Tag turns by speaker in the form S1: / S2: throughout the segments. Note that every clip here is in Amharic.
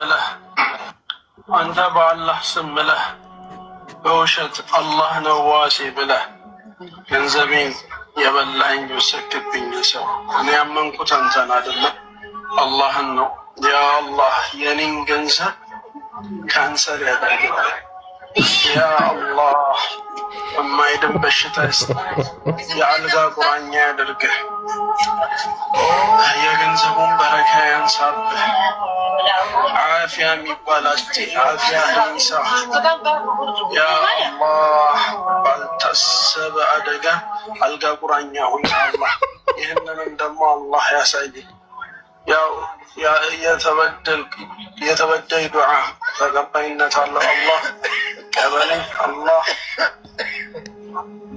S1: ብለህ አንተ በአላህ ስም ብለህ በውሸት አላህ ነው ዋሴ ብለህ ገንዘቤን የበላኝ የወሰድክብኝ ሰው እኔ ያመንኩት አንተን አይደለም አላህን ነው። ያ አላህ የኔን ገንዘብ ካንሰር ያደርግልህ። ያ አላህ የማይድን በሽታ የአልጋ ቁራኛ ያደርግህ። የገንዘቡን በረካ ያንሳብህ። ዓፊያ የሚባል ዓፊያ ይንሳ። ያ አላህ ባልታሰበ አደጋ አልጋ ቁራኛ ሁን አላህ። ይህንንም ደግሞ አላህ ያሳይ። ያው የተበደይ ዱዓ ተቀባይነት አለው። አላህ ቀበለኝ። አላህ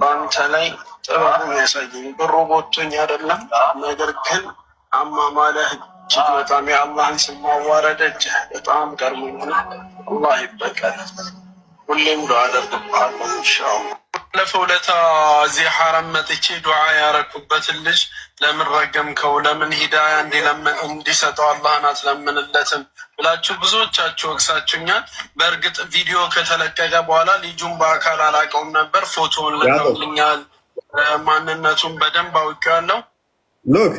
S1: በአንተ ላይ ጥበቡን ያሳየኝ። ብሩ ቦቶኝ አይደለም፣ ነገር ግን አማማለህ እጅግ በጣም የአላህን ስም ማዋረድ እጅግ በጣም ገርሞኝ። አላህ ይበቀል። ሁሌም ዱዓ አደርግብሃለሁ ኢንሻአላህ። ባለፈው ዕለት እዚህ ሐረም መጥቼ ዱዓ ያረኩበትን ልጅ ለምን ረገምከው? ለምን ሂዳያ እንዲሰጠው አላህን አትለምንለትም ብላችሁ ብዙዎቻችሁ ወቅሳችሁኛል። በእርግጥ ቪዲዮ ከተለቀቀ በኋላ ልጁን በአካል አላውቀውም ነበር። ፎቶውን ልከውልኛል። ማንነቱን በደንብ አውቄዋለሁ። ሎክ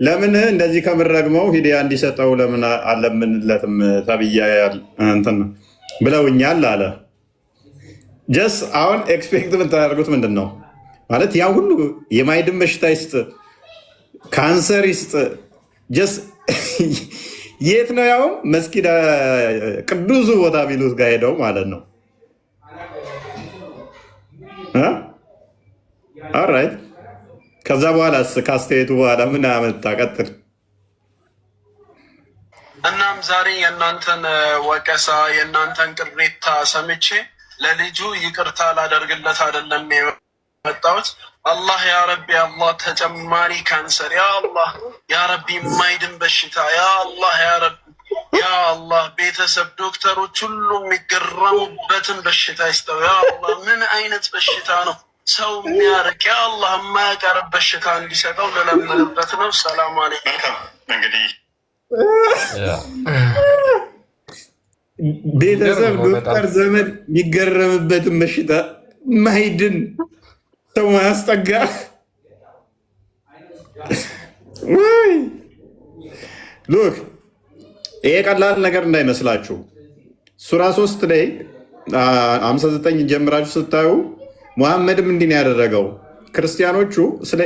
S2: ለምን እንደዚህ ከምረግመው ሂዳያ እንዲሰጠው ለምን አለምንለትም ተብያ እንትን ብለውኛል አለ። ጀስ አሁን ኤክስፔክት የምታደርጉት ምንድን ነው ማለት? ያ ሁሉ የማይድን በሽታ ይስጥ፣ ካንሰር ይስጥ፣ ጀስ የት ነው? ያውም መስጊድ ቅዱሱ ቦታ ቢሉት ጋር ሄደው ማለት ነው። ኦልራይት ከዛ በኋላ ከአስተያየቱ በኋላ ምን አመጣ? ቀጥል።
S1: እናም ዛሬ የእናንተን ወቀሳ የእናንተን ቅሬታ ሰምቼ ለልጁ ይቅርታ ላደርግለት አይደለም የመጣሁት። አላህ ያ ረቢ፣ አላህ ተጨማሪ ካንሰር፣ ያ አላህ ያ ረቢ የማይድን በሽታ፣ ያ አላህ ያ ረቢ፣ ያ አላህ ቤተሰብ ዶክተሮች ሁሉ የሚገረሙበትን በሽታ ይስጠው። ያ አላህ ምን አይነት በሽታ ነው ሰው የሚያርቅ? ያ አላህ የማያቀርብ በሽታ እንዲሰጠው ለለምንበት ነው። ሰላም አለይኩም። እንግዲህ
S2: ቤተሰብ ዶክተር ዘመድ የሚገረምበትን በሽታ ማይድን ሰው ማያስጠጋ ሉክ ይሄ ቀላል ነገር እንዳይመስላችሁ። ሱራ 3 ላይ 59 ጀምራችሁ ስታዩ ሙሐመድም እንዲህ ነው ያደረገው። ክርስቲያኖቹ ስለ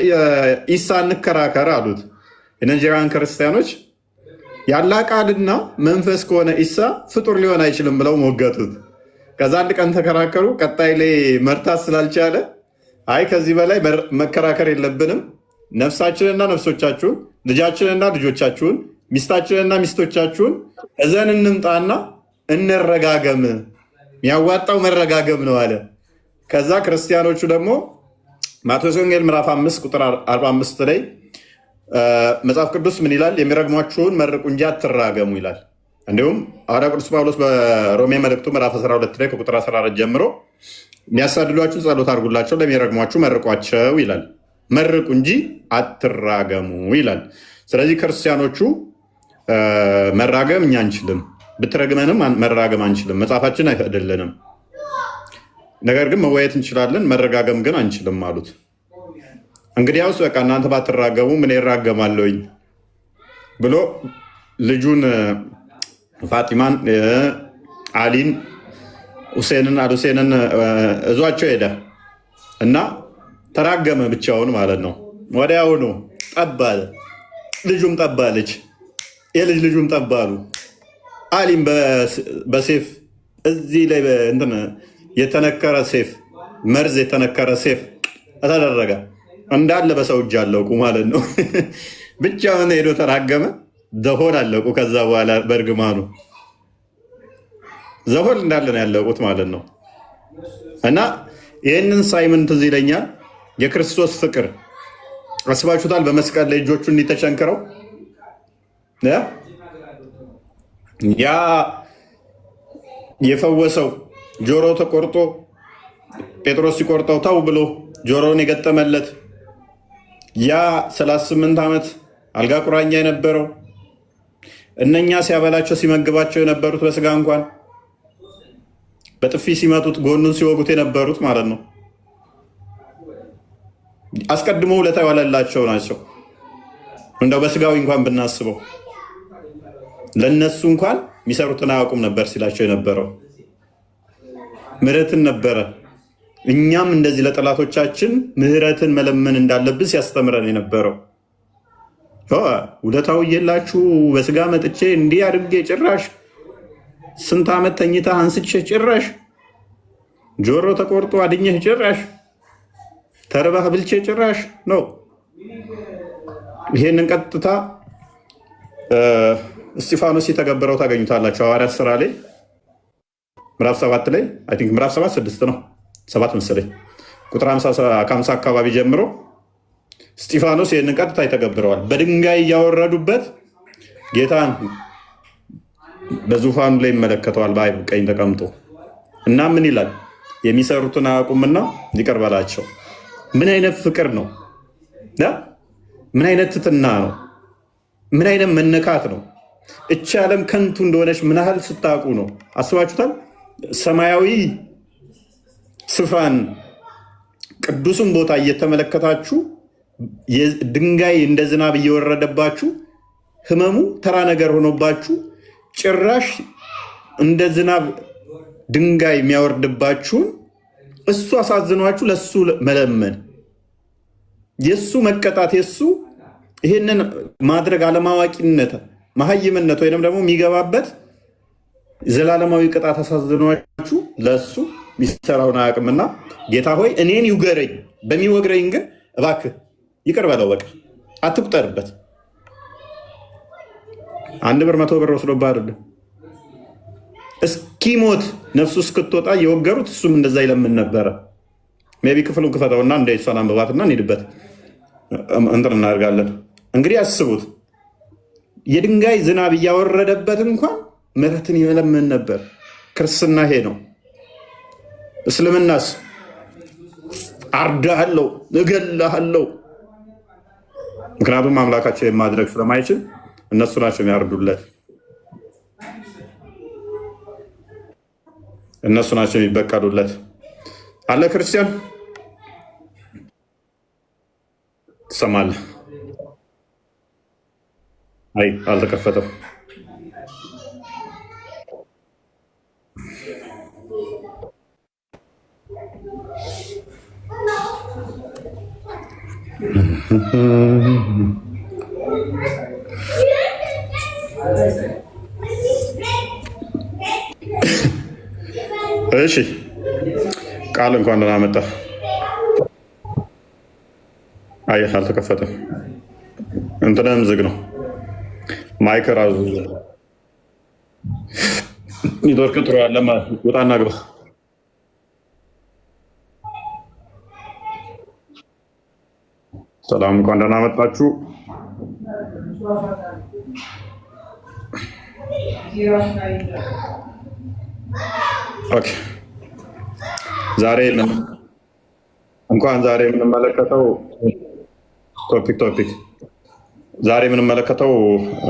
S2: ኢሳ እንከራከር አሉት። የነጀራን ክርስቲያኖች ያላ ቃልና መንፈስ ከሆነ ኢሳ ፍጡር ሊሆን አይችልም ብለው ሞገቱት። ከዛ አንድ ቀን ተከራከሩ። ቀጣይ ላይ መርታት ስላልቻለ አይ ከዚህ በላይ መከራከር የለብንም፣ ነፍሳችንና ነፍሶቻችሁን፣ ልጃችንና ልጆቻችሁን፣ ሚስታችንና ሚስቶቻችሁን እዘን እንምጣና እንረጋገም፣ የሚያዋጣው መረጋገም ነው አለ። ከዛ ክርስቲያኖቹ ደግሞ ማቴዎስ ወንጌል ምዕራፍ 5 ቁጥር 45 ላይ መጽሐፍ ቅዱስ ምን ይላል? የሚረግሟችሁን መርቁ እንጂ አትራገሙ ይላል። እንዲሁም ሐዋርያ ቅዱስ ጳውሎስ በሮሜ መልእክቱ ምዕራፍ 12 ላይ ከቁጥር 14 ጀምሮ የሚያሳድዷችሁ ጸሎት አድርጉላቸው፣ ለሚረግሟችሁ መርቋቸው ይላል። መርቁ እንጂ አትራገሙ ይላል። ስለዚህ ክርስቲያኖቹ መራገም እኛ አንችልም፣ ብትረግመንም መራገም አንችልም፣ መጽሐፋችን አይፈቅድልንም። ነገር ግን መወያየት እንችላለን፣ መረጋገም ግን አንችልም አሉት። እንግዲያውስ በቃ እናንተ ባትራገሙ ምን ይራገማለሁኝ ብሎ ልጁን ፋጢማን፣ አሊን፣ ሁሴንን አልሁሴንን እዟቸው ሄደ እና ተራገመ ብቻውን ማለት ነው። ወዲያውኑ ጠባለ፣ ልጁም ጠባለች፣ የልጅ ልጁም ጠባሉ። አሊም በሴፍ እዚህ ላይ እንትን የተነከረ ሴፍ፣ መርዝ የተነከረ ሴፍ ተደረገ። እንዳለ በሰው እጅ አለቁ ማለት ነው። ብቻውን ሄዶ ተራገመ። ዘሆን አለቁ። ከዛ በኋላ በእርግማኑ ዘሆን እንዳለ ነው ያለቁት ማለት ነው። እና ይህንን ሳይመን ትዝ ይለኛል። የክርስቶስ ፍቅር አስባችሁታል? በመስቀል ላይ እጆቹ እንዲተቸንክረው ያ የፈወሰው ጆሮ ተቆርጦ ጴጥሮስ ሲቆርጠው ተው ብሎ ጆሮውን የገጠመለት ያ 38 ዓመት አልጋ ቁራኛ የነበረው እነኛ ሲያበላቸው ሲመግባቸው የነበሩት በስጋ እንኳን በጥፊ ሲመቱት ጎኑን ሲወጉት የነበሩት ማለት ነው አስቀድሞ ውለታ የዋለላቸው ናቸው። እንደው በስጋዊ እንኳን ብናስበው ለነሱ እንኳን የሚሰሩትን አያውቁም ነበር ሲላቸው የነበረው ምህረትን ነበረ። እኛም እንደዚህ ለጠላቶቻችን ምህረትን መለመን እንዳለብን ሲያስተምረን የነበረው ውለታው የላችሁ በስጋ መጥቼ እንዲህ አድርጌ ጭራሽ ስንት ዓመት ተኝታ አንስቼ ጭራሽ ጆሮ ተቆርጦ አድኘህ ጭራሽ ተርባህ ብልቼ ጭራሽ ነው። ይሄንን ቀጥታ እስጢፋኖስ የተገበረው ታገኙታላችሁ። ሐዋርያት ሥራ ላይ ምዕራፍ 7 ላይ አይ ቲንክ ምዕራፍ 7 6 ነው 7 መሰለኝ ቁጥር 50 አካባቢ ጀምሮ እስጢፋኖስ ይህንን ቀጥታ ይተገብረዋል። በድንጋይ እያወረዱበት ጌታን በዙፋኑ ላይ ይመለከተዋል በአብ ቀኝ ተቀምጦ እና ምን ይላል? የሚሰሩትን አያውቁምና ይቅር በላቸው። ምን አይነት ፍቅር ነው? ምን አይነት ትትና ነው? ምን አይነት መነካት ነው? እቺ ዓለም ከንቱ እንደሆነች ምን ያህል ስታውቁ ነው? አስባችሁታል? ሰማያዊ ስፍራን ቅዱሱን ቦታ እየተመለከታችሁ ድንጋይ እንደ ዝናብ እየወረደባችሁ ህመሙ ተራ ነገር ሆኖባችሁ ጭራሽ እንደ ዝናብ ድንጋይ የሚያወርድባችሁን እሱ አሳዝኗችሁ ለሱ መለመን የሱ መቀጣት የሱ ይሄንን ማድረግ አለማዋቂነት መሀይምነት ወይንም ደግሞ የሚገባበት ዘላለማዊ ቅጣት አሳዝኗችሁ ለሱ ሚሰራውን አያውቅምና ጌታ ሆይ እኔን ይውገረኝ፣ በሚወግረኝ ግን እባክህ ይቅር በለው፣ በቃ አትቁጠርበት። 1 ብር 100 ብር ወስዶብህ አይደለም እስኪሞት ነፍሱ እስክትወጣ የወገሩት እሱም እንደዛ ይለምን ነበረ። ሜይ ቢ ክፍሉን ክፈተውና እንደ እሷን አንብባትና እንሂድበት እንትን እናደርጋለን። እንግዲህ አስቡት የድንጋይ ዝናብ እያወረደበት እንኳን ምሕረትን ይለምን ነበር። ክርስትና ይሄ ነው። እስልምናስ አርዳሃለው፣ እገላሃለው። ምክንያቱም አምላካቸው የማድረግ ስለማይችል እነሱ ናቸው የሚያርዱለት፣ እነሱ ናቸው የሚበቀሉለት። አለ ክርስቲያን ትሰማለህ? አይ አልተከፈተም። እሺ ቃል እንኳን ደህና መጣ። አይ አልተከፈተም። እንትንም ዝግ ነው። ማይክ ራሱ ኔትወርክ ጥሩ ያለ ውጣና ግባ። ሰላም እንኳን ደህና መጣችሁ። ኦኬ ዛሬ የምንመለከተው ቶፒክ ዛሬ የምንመለከተው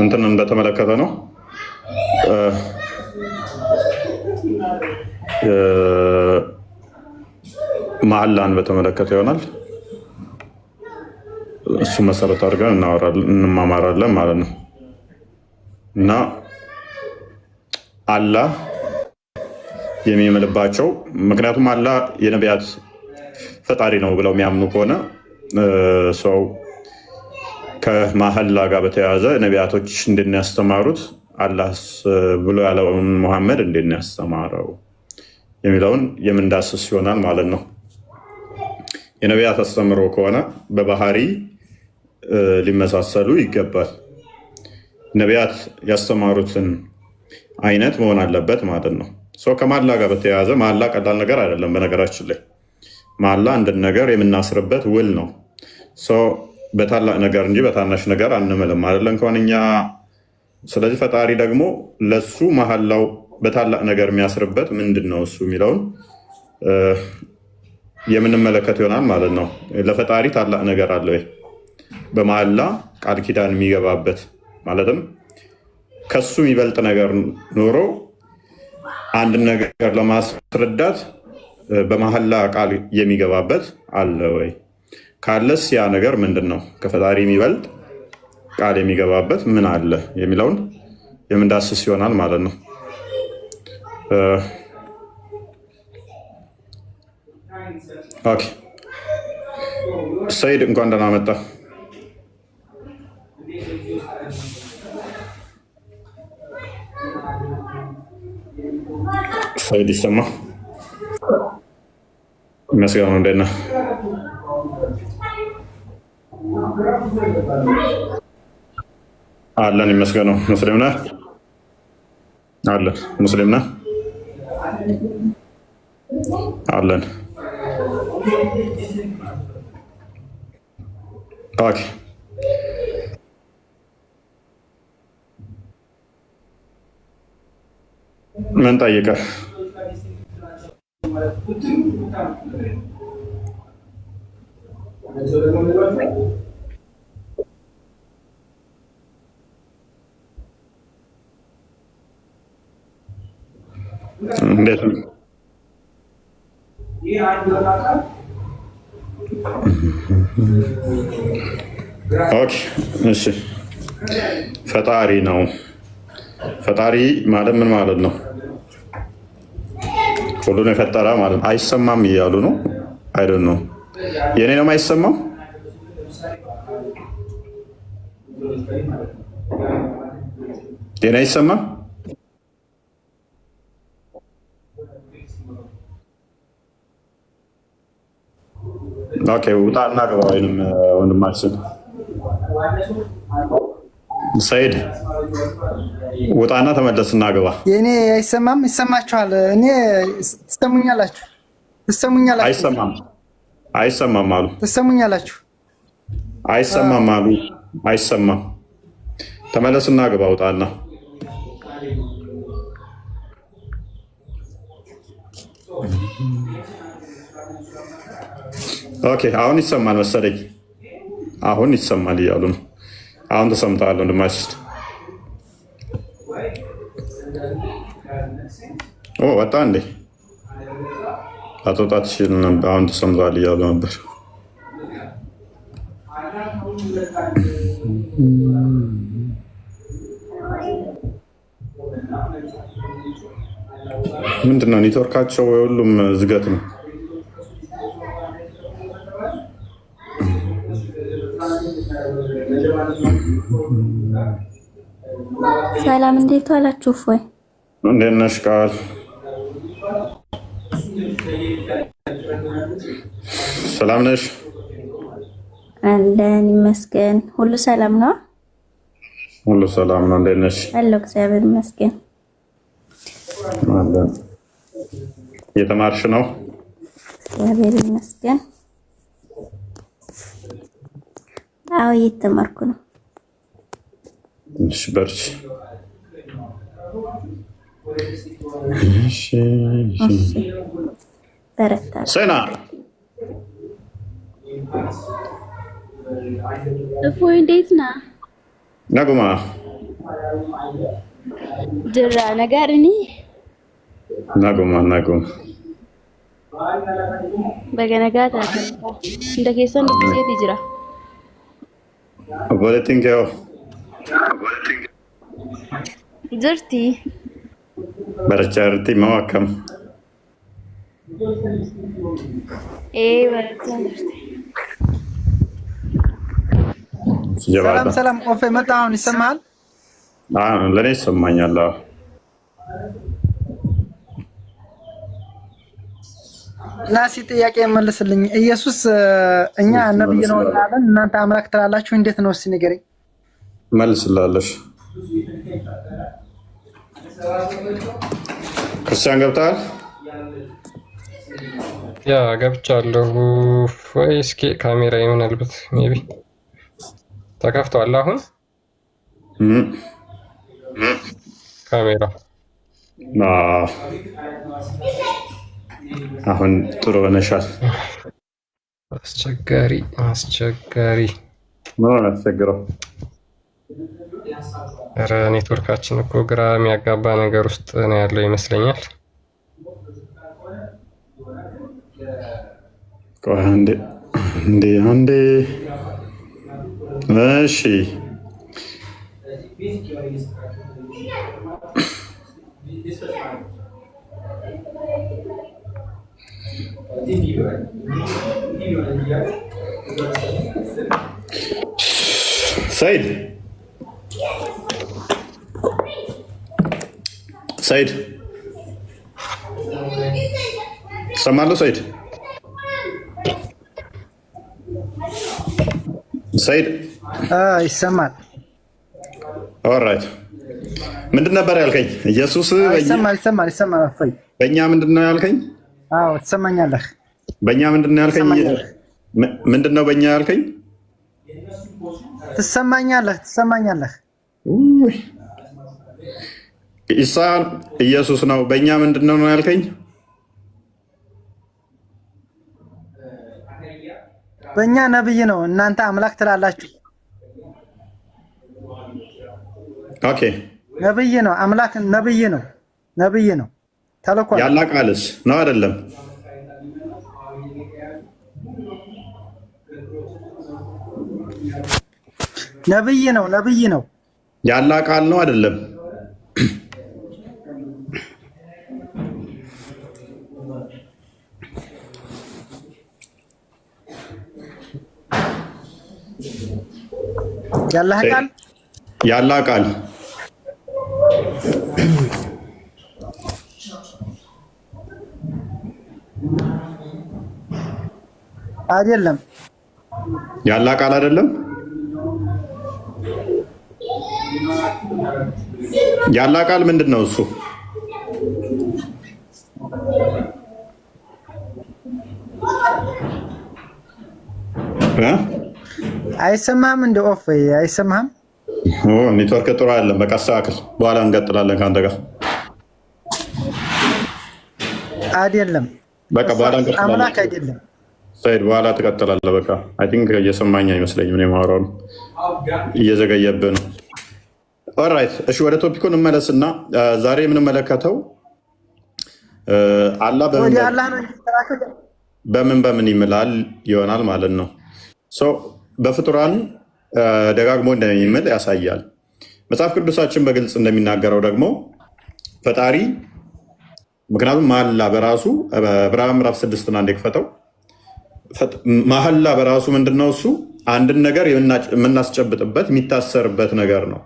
S2: እንትን እንደተመለከተ ነው። መሐላን በተመለከተ ይሆናል። እሱ መሰረት አድርገን እንማማራለን ማለት ነው እና አላህ የሚምልባቸው ምክንያቱም አላህ የነቢያት ፈጣሪ ነው ብለው የሚያምኑ ከሆነ ሰው ከመሐላ ጋር በተያያዘ ነቢያቶች እንድናስተማሩት አላህ ብሎ ያለውን ሙሐመድ እንድናስተማረው የሚለውን የምንዳስስ ይሆናል ማለት ነው። የነቢያት አስተምሮ ከሆነ በባህሪ ሊመሳሰሉ ይገባል። ነቢያት ያስተማሩትን አይነት መሆን አለበት ማለት ነው። ሰው ከመሐላ ጋር በተያያዘ መሐላ ቀላል ነገር አይደለም። በነገራችን ላይ መሐላ አንድን ነገር የምናስርበት ውል ነው። ሰው በታላቅ ነገር እንጂ በታናሽ ነገር አንምልም አይደለም ከሆነ እኛ። ስለዚህ ፈጣሪ ደግሞ ለሱ መሐላው በታላቅ ነገር የሚያስርበት ምንድን ነው እሱ የሚለውን የምንመለከት ይሆናል ማለት ነው። ለፈጣሪ ታላቅ ነገር አለ ወይ? በመሐላ ቃል ኪዳን የሚገባበት ማለትም ከሱ የሚበልጥ ነገር ኖሮ አንድ ነገር ለማስረዳት በመሐላ ቃል የሚገባበት አለ ወይ? ካለስ ያ ነገር ምንድን ነው? ከፈጣሪ የሚበልጥ ቃል የሚገባበት ምን አለ የሚለውን የምንዳስስ ይሆናል ማለት ነው። ኦኬ ሰይድ እንኳን ደህና መጣ። ሰይድ ይሰማ መስጋኑ እንዴት ነህ? አለን ይመስገነው። ሙስሊም ነህ? አለን። ሙስሊም ነህ? አለን። ኦኬ ምን ጠይቀህ? እንዴት ነው? ኦኬ እሺ። ፈጣሪ ነው። ፈጣሪ ማለት ምን ማለት ነው? ሁሉን የፈጠረ ማለት ነው። አይሰማም እያሉ ነው። አይደል ነው። የኔ ነው አይሰማም። የኔ አይሰማም። ኦኬ ውጣ እና ግባ። ወይንም ወንድማችን ሰይድ ውጣና ተመለስ እና ግባ።
S3: የኔ አይሰማም። ይሰማችኋል? እኔ ትሰሙኛላችሁ? ትሰሙኛላችሁ?
S2: አይሰማም። አይሰማም አሉ።
S3: ትሰሙኛላችሁ?
S2: አይሰማም አሉ። አይሰማም። ተመለስና ግባ። ውጣና ኦኬ አሁን ይሰማል መሰለኝ። አሁን ይሰማል እያሉ ነው። አሁን ተሰምተዋል ወንድማችን። ወጣ እንዴ? አትወጣት ሲል ነበር። አሁን ተሰምተዋል እያሉ ነበር። ምንድነው ኔትወርካቸው? የሁሉም ዝገት ነው።
S4: ሰላም እንዴት ዋላችሁ? ወይ
S2: እንዴት ነሽ? ቃል ሰላም ነሽ?
S4: አለን ይመስገን። ሁሉ ሰላም ነው?
S2: ሁሉ ሰላም ነው። እንዴት ነሽ?
S4: አለሁ እግዚአብሔር ይመስገን።
S2: አለን። እየተማርሽ ነው?
S4: እግዚአብሔር ይመስገን። አዎ እየተማርኩ ነው።
S2: እሺ በርቺ። እሺ
S4: በረታ።
S2: ሰና
S4: እፎይ እንዴት ነህ?
S2: ነጉማ
S4: ጅራ ነጋርኒ
S2: ነጉማ
S4: በገነጋታ እንደ ኬሰን ዱብሴት ይጅራ
S2: ወለቲንከው
S4: ጅርቲ
S2: በረቻርቲ ማዋከም
S4: በረታ ጅርቲ።
S3: ሰላም ሰላም። ኦፌ መጣ። አሁን ይሰማል?
S2: ለእኔ ይሰማኛል።
S3: ናሲ ጥያቄ መልስልኝ። ኢየሱስ እኛ ነብይ ነው እንላለን፣ እናንተ አምላክ ትላላችሁ። እንዴት ነው? እስኪ ንገረኝ።
S2: መልስላለሽ። ክርስቲያን ገብተሃል?
S5: ያ ገብቻለሁ። ወይ እስኪ ካሜራ ይሆናልበት ሜቢ ተከፍቷል። አሁን ካሜራ
S2: አሁን ጥሩ ሆነሻል።
S5: አስቸጋሪ
S2: ምን አስቸግረው?
S5: ኧረ ኔትወርካችን እኮ ግራ የሚያጋባ ነገር ውስጥ ነው ያለው ይመስለኛል።
S2: ቆይ አንዴ እሺ ሰይድ ሰማለሁ። ሰይድ
S3: ይሰማል።
S2: ኦልራይት ምንድን ነበር ያልከኝ? ኢየሱስ
S3: ይሰማል።
S2: በእኛ ምንድን ነው ያልከኝ?
S3: አዎ ትሰማኛለህ።
S2: በእኛ ምንድን ነው ያልከኝ? ምንድን ነው በእኛ ያልከኝ?
S3: ትሰማኛለህ።
S2: ኢሳ ኢየሱስ ነው። በእኛ ምንድን ነው ያልከኝ?
S3: በእኛ ነብይ ነው። እናንተ አምላክ ትላላችሁ።
S2: ኦኬ
S3: ነብይ ነው። አምላክ ነብይ ነው። ተልኳል።
S2: ያላ ቃልስ ነው አይደለም?
S3: ነብይ ነው።
S2: ያላ ቃል ነው አይደለም? ያላ ቃል
S3: አይደለም።
S2: ያላ ቃል አይደለም። ያላ ቃል ምንድን ነው እሱ?
S3: አይሰማህም? እንደ ኦፍ አይሰማህም?
S2: ኔትወርክ ጥሩ አይደለም። በቃ አስተካክል። በኋላ እንቀጥላለን ከአንተ ጋር።
S3: አይደለም
S2: በቃ በኋላ እንቀጥላለን።
S3: አምላክ አይደለም።
S2: ሰይድ በኋላ ትቀጥላለህ። በቃ አይ ቲንክ እየሰማኝ አይመስለኝም። እኔ የማወራው እየዘገየብህ ነው። ኦልራይት እሺ፣ ወደ ቶፒኩ እንመለስና ዛሬ የምንመለከተው አላህ በምን ይምላል ይሆናል ማለት ነው። በፍጡራን ደጋግሞ እንደሚምል ያሳያል። መጽሐፍ ቅዱሳችን በግልጽ እንደሚናገረው ደግሞ ፈጣሪ ምክንያቱም መሐላ በራሱ ዕብራውያን ምዕራፍ 6 አንድ የክፈተው መሐላ በራሱ ምንድነው? እሱ አንድን ነገር የምናስጨብጥበት የሚታሰርበት ነገር ነው።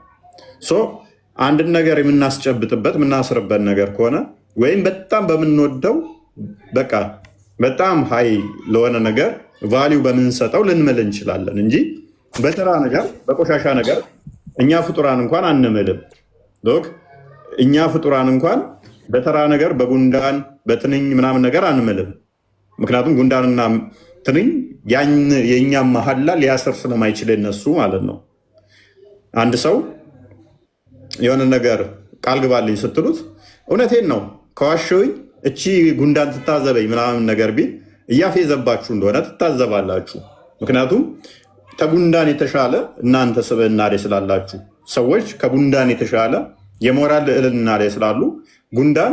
S2: አንድን ነገር የምናስጨብጥበት የምናስርበት ነገር ከሆነ ወይም በጣም በምንወደው በቃ በጣም ሀይ ለሆነ ነገር ቫሊዩ በምንሰጠው ልንምል እንችላለን እንጂ በተራ ነገር በቆሻሻ ነገር እኛ ፍጡራን እንኳን አንምልም። እኛ ፍጡራን እንኳን በተራ ነገር በጉንዳን በትንኝ ምናምን ነገር አንምልም። ምክንያቱም ጉንዳንና ትንኝ የእኛም መሐላ ሊያስር ስለማይችል እነሱ ማለት ነው። አንድ ሰው የሆነ ነገር ቃል ግባልኝ ስትሉት እውነቴን ነው ከዋሸውኝ እቺ ጉንዳን ትታዘበኝ ምናምን ነገር ቢል እያፌዘባችሁ እንደሆነ ትታዘባላችሁ። ምክንያቱም ከጉንዳን የተሻለ እናንተ ስብዕና ላይ ስላላችሁ ሰዎች ከጉንዳን የተሻለ የሞራል ልዕልና ላይ ስላሉ ጉንዳን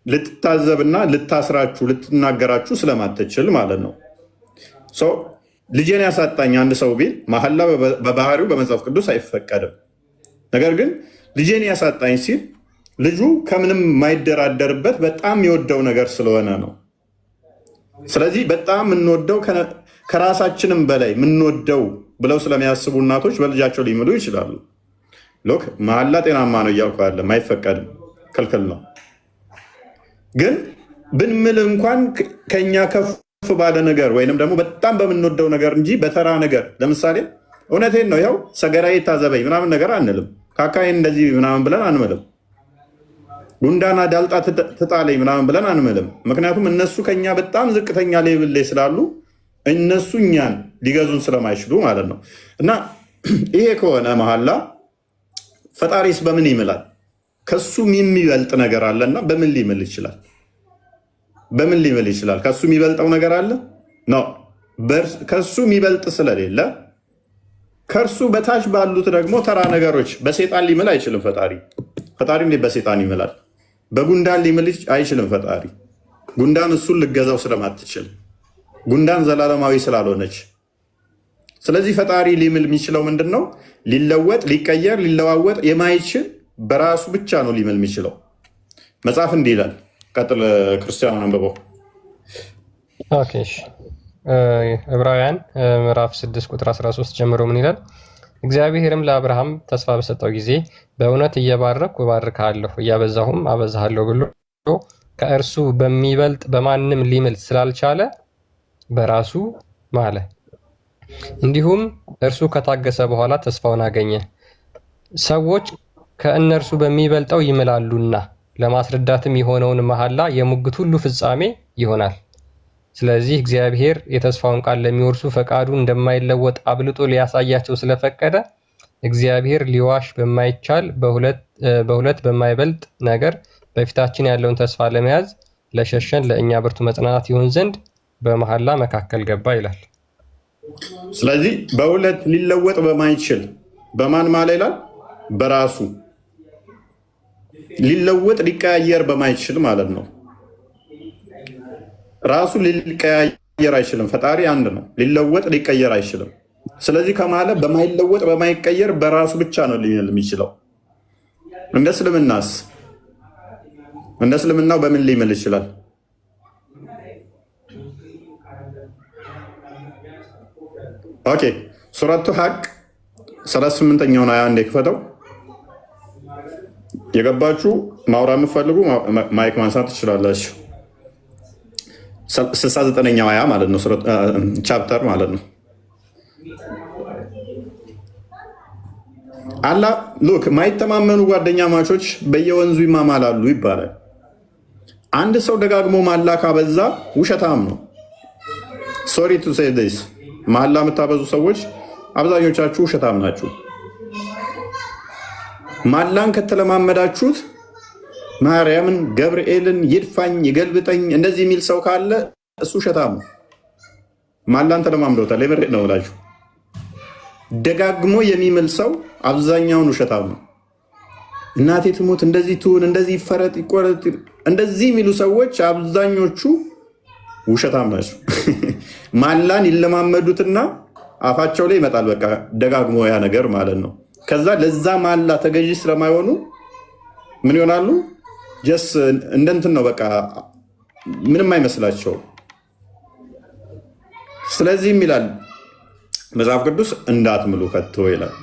S2: ልትታዘብና ልታስራችሁ ልትናገራችሁ ስለማትችል ማለት ነው። ልጄን ያሳጣኝ አንድ ሰው ቢል መሐላ በባህሪው በመጽሐፍ ቅዱስ አይፈቀድም። ነገር ግን ልጄን ያሳጣኝ ሲል ልጁ ከምንም የማይደራደርበት በጣም የሚወደው ነገር ስለሆነ ነው። ስለዚህ በጣም የምንወደው ከራሳችንም በላይ የምንወደው ብለው ስለሚያስቡ እናቶች በልጃቸው ሊምሉ ይችላሉ። ሎክ መሐላ ጤናማ ነው እያልኩ አይደለም፣ አይፈቀድም፣ ክልክል ነው። ግን ብንምል እንኳን ከኛ ከፍ ባለ ነገር ወይንም ደግሞ በጣም በምንወደው ነገር እንጂ በተራ ነገር ለምሳሌ እውነቴን ነው ያው ሰገራዬ ታዘበኝ ምናምን ነገር አንልም። ካካይን እንደዚህ ምናምን ብለን አንምልም። ጉንዳና ዳልጣ ትጣለኝ ምናምን ብለን አንምልም። ምክንያቱም እነሱ ከኛ በጣም ዝቅተኛ ሌቭል ላይ ስላሉ እነሱ እኛን ሊገዙን ስለማይችሉ ማለት ነው። እና ይሄ ከሆነ መሐላ ፈጣሪስ በምን ይምላል? ከሱ የሚበልጥ ነገር አለና በምን ሊምል ይችላል? በምን ሊምል ይችላል? ከሱ የሚበልጠው ነገር አለ ነው? ከሱ የሚበልጥ ስለሌለ ከእርሱ በታች ባሉት ደግሞ ተራ ነገሮች በሴጣን ሊምል አይችልም ፈጣሪ። ፈጣሪ እንዴት በሴጣን ይምላል? በጉንዳን ሊምል አይችልም ፈጣሪ። ጉንዳን እሱን ልገዛው ስለማትችል፣ ጉንዳን ዘላለማዊ ስላልሆነች። ስለዚህ ፈጣሪ ሊምል የሚችለው ምንድን ነው? ሊለወጥ፣ ሊቀየር፣ ሊለዋወጥ የማይችል በራሱ ብቻ ነው ሊምል የሚችለው። መጽሐፍ እንዲህ ይላል። ቀጥል ክርስቲያኑ አንብበው።
S5: ዕብራውያን ምዕራፍ 6 ቁጥር 13 ጀምሮ ምን ይላል? እግዚአብሔርም ለአብርሃም ተስፋ በሰጠው ጊዜ በእውነት እየባረኩ እባርክሃለሁ እያበዛሁም አበዛሃለሁ ብሎ ከእርሱ በሚበልጥ በማንም ሊምል ስላልቻለ በራሱ ማለ። እንዲሁም እርሱ ከታገሰ በኋላ ተስፋውን አገኘ። ሰዎች ከእነርሱ በሚበልጠው ይምላሉና ለማስረዳትም የሆነውን መሐላ የሙግት ሁሉ ፍጻሜ ይሆናል። ስለዚህ እግዚአብሔር የተስፋውን ቃል ለሚወርሱ ፈቃዱ እንደማይለወጥ አብልጦ ሊያሳያቸው ስለፈቀደ እግዚአብሔር ሊዋሽ በማይቻል በሁለት በማይበልጥ ነገር በፊታችን ያለውን ተስፋ ለመያዝ ለሸሸን ለእኛ ብርቱ መጽናናት ይሆን ዘንድ በመሐላ መካከል ገባ ይላል።
S2: ስለዚህ በሁለት ሊለወጥ በማይችል በማን ማለ ይላል? በራሱ ሊለወጥ ሊቀያየር በማይችል ማለት ነው። ራሱ ሊቀያየር አይችልም። ፈጣሪ አንድ ነው። ሊለወጥ ሊቀየር አይችልም። ስለዚህ ከማለ በማይለወጥ በማይቀየር በራሱ ብቻ ነው ሊል የሚችለው። እንደ እስልምናስ? እንደ እስልምናው በምን ሊምል ይችላል? ኦኬ ሱረቱ ሐቅ 38ኛውን አያ እንደ ክፈተው። የገባችሁ ማውራት የምትፈልጉ ማይክ ማንሳት ትችላላችሁ። 69ኛው አያ ማለት ነው፣ ቻፕተር ማለት ነው። አላህ ሉክ ማይተማመኑ ጓደኛ ማቾች በየወንዙ ይማማላሉ ይባላል። አንድ ሰው ደጋግሞ ማላ ካበዛ ውሸታም ነው። ሶሪ ቱ ሴይ ዲስ፣ ማላ የምታበዙ ሰዎች አብዛኞቻችሁ ውሸታም ናችሁ። ማላን ከተለማመዳችሁት ማርያምን፣ ገብርኤልን ይድፋኝ ይገልብጠኝ እንደዚህ የሚል ሰው ካለ እሱ ውሸታም ነው። ማላን ተለማምዶታል። የምሬ ነው እላችሁ። ደጋግሞ የሚምል ሰው አብዛኛውን ውሸታም ነው። እናቴ ትሙት፣ እንደዚህ ትሁን፣ እንደዚህ ይፈረጥ ይቆረጥ፣ እንደዚህ የሚሉ ሰዎች አብዛኞቹ ውሸታም ናቸው። ማላን ይለማመዱትና አፋቸው ላይ ይመጣል። በቃ ደጋግሞ ያ ነገር ማለት ነው። ከዛ ለዛ ማላ ተገዢ ስለማይሆኑ ምን ይሆናሉ? ጀስ እንደንትን ነው፣ በቃ ምንም አይመስላቸው። ስለዚህም ይላል መጽሐፍ ቅዱስ እንዳትምሉ ከቶ ይላል።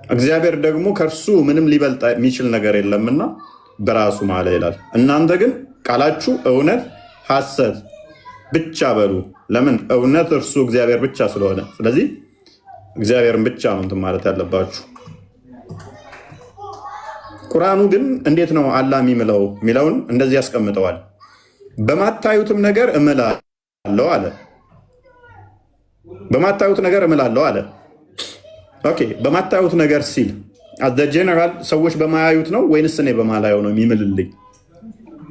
S2: እግዚአብሔር ደግሞ ከእርሱ ምንም ሊበልጥ የሚችል ነገር የለምና በራሱ ማለ ይላል። እናንተ ግን ቃላችሁ እውነት ሐሰት ብቻ በሉ። ለምን? እውነት እርሱ እግዚአብሔር ብቻ ስለሆነ። ስለዚህ እግዚአብሔርን ብቻ ነው እንትን ማለት ያለባችሁ። ቁርአኑ ግን እንዴት ነው አላህ የሚምለው የሚለውን እንደዚህ ያስቀምጠዋል። በማታዩትም ነገር እምላለሁ አለ። በማታዩት ነገር እምላለሁ አለ። ኦኬ፣ በማታዩት ነገር ሲል አዘ ጀነራል ሰዎች በማያዩት ነው ወይንስ እኔ በማላየው ነው የሚምልልኝ?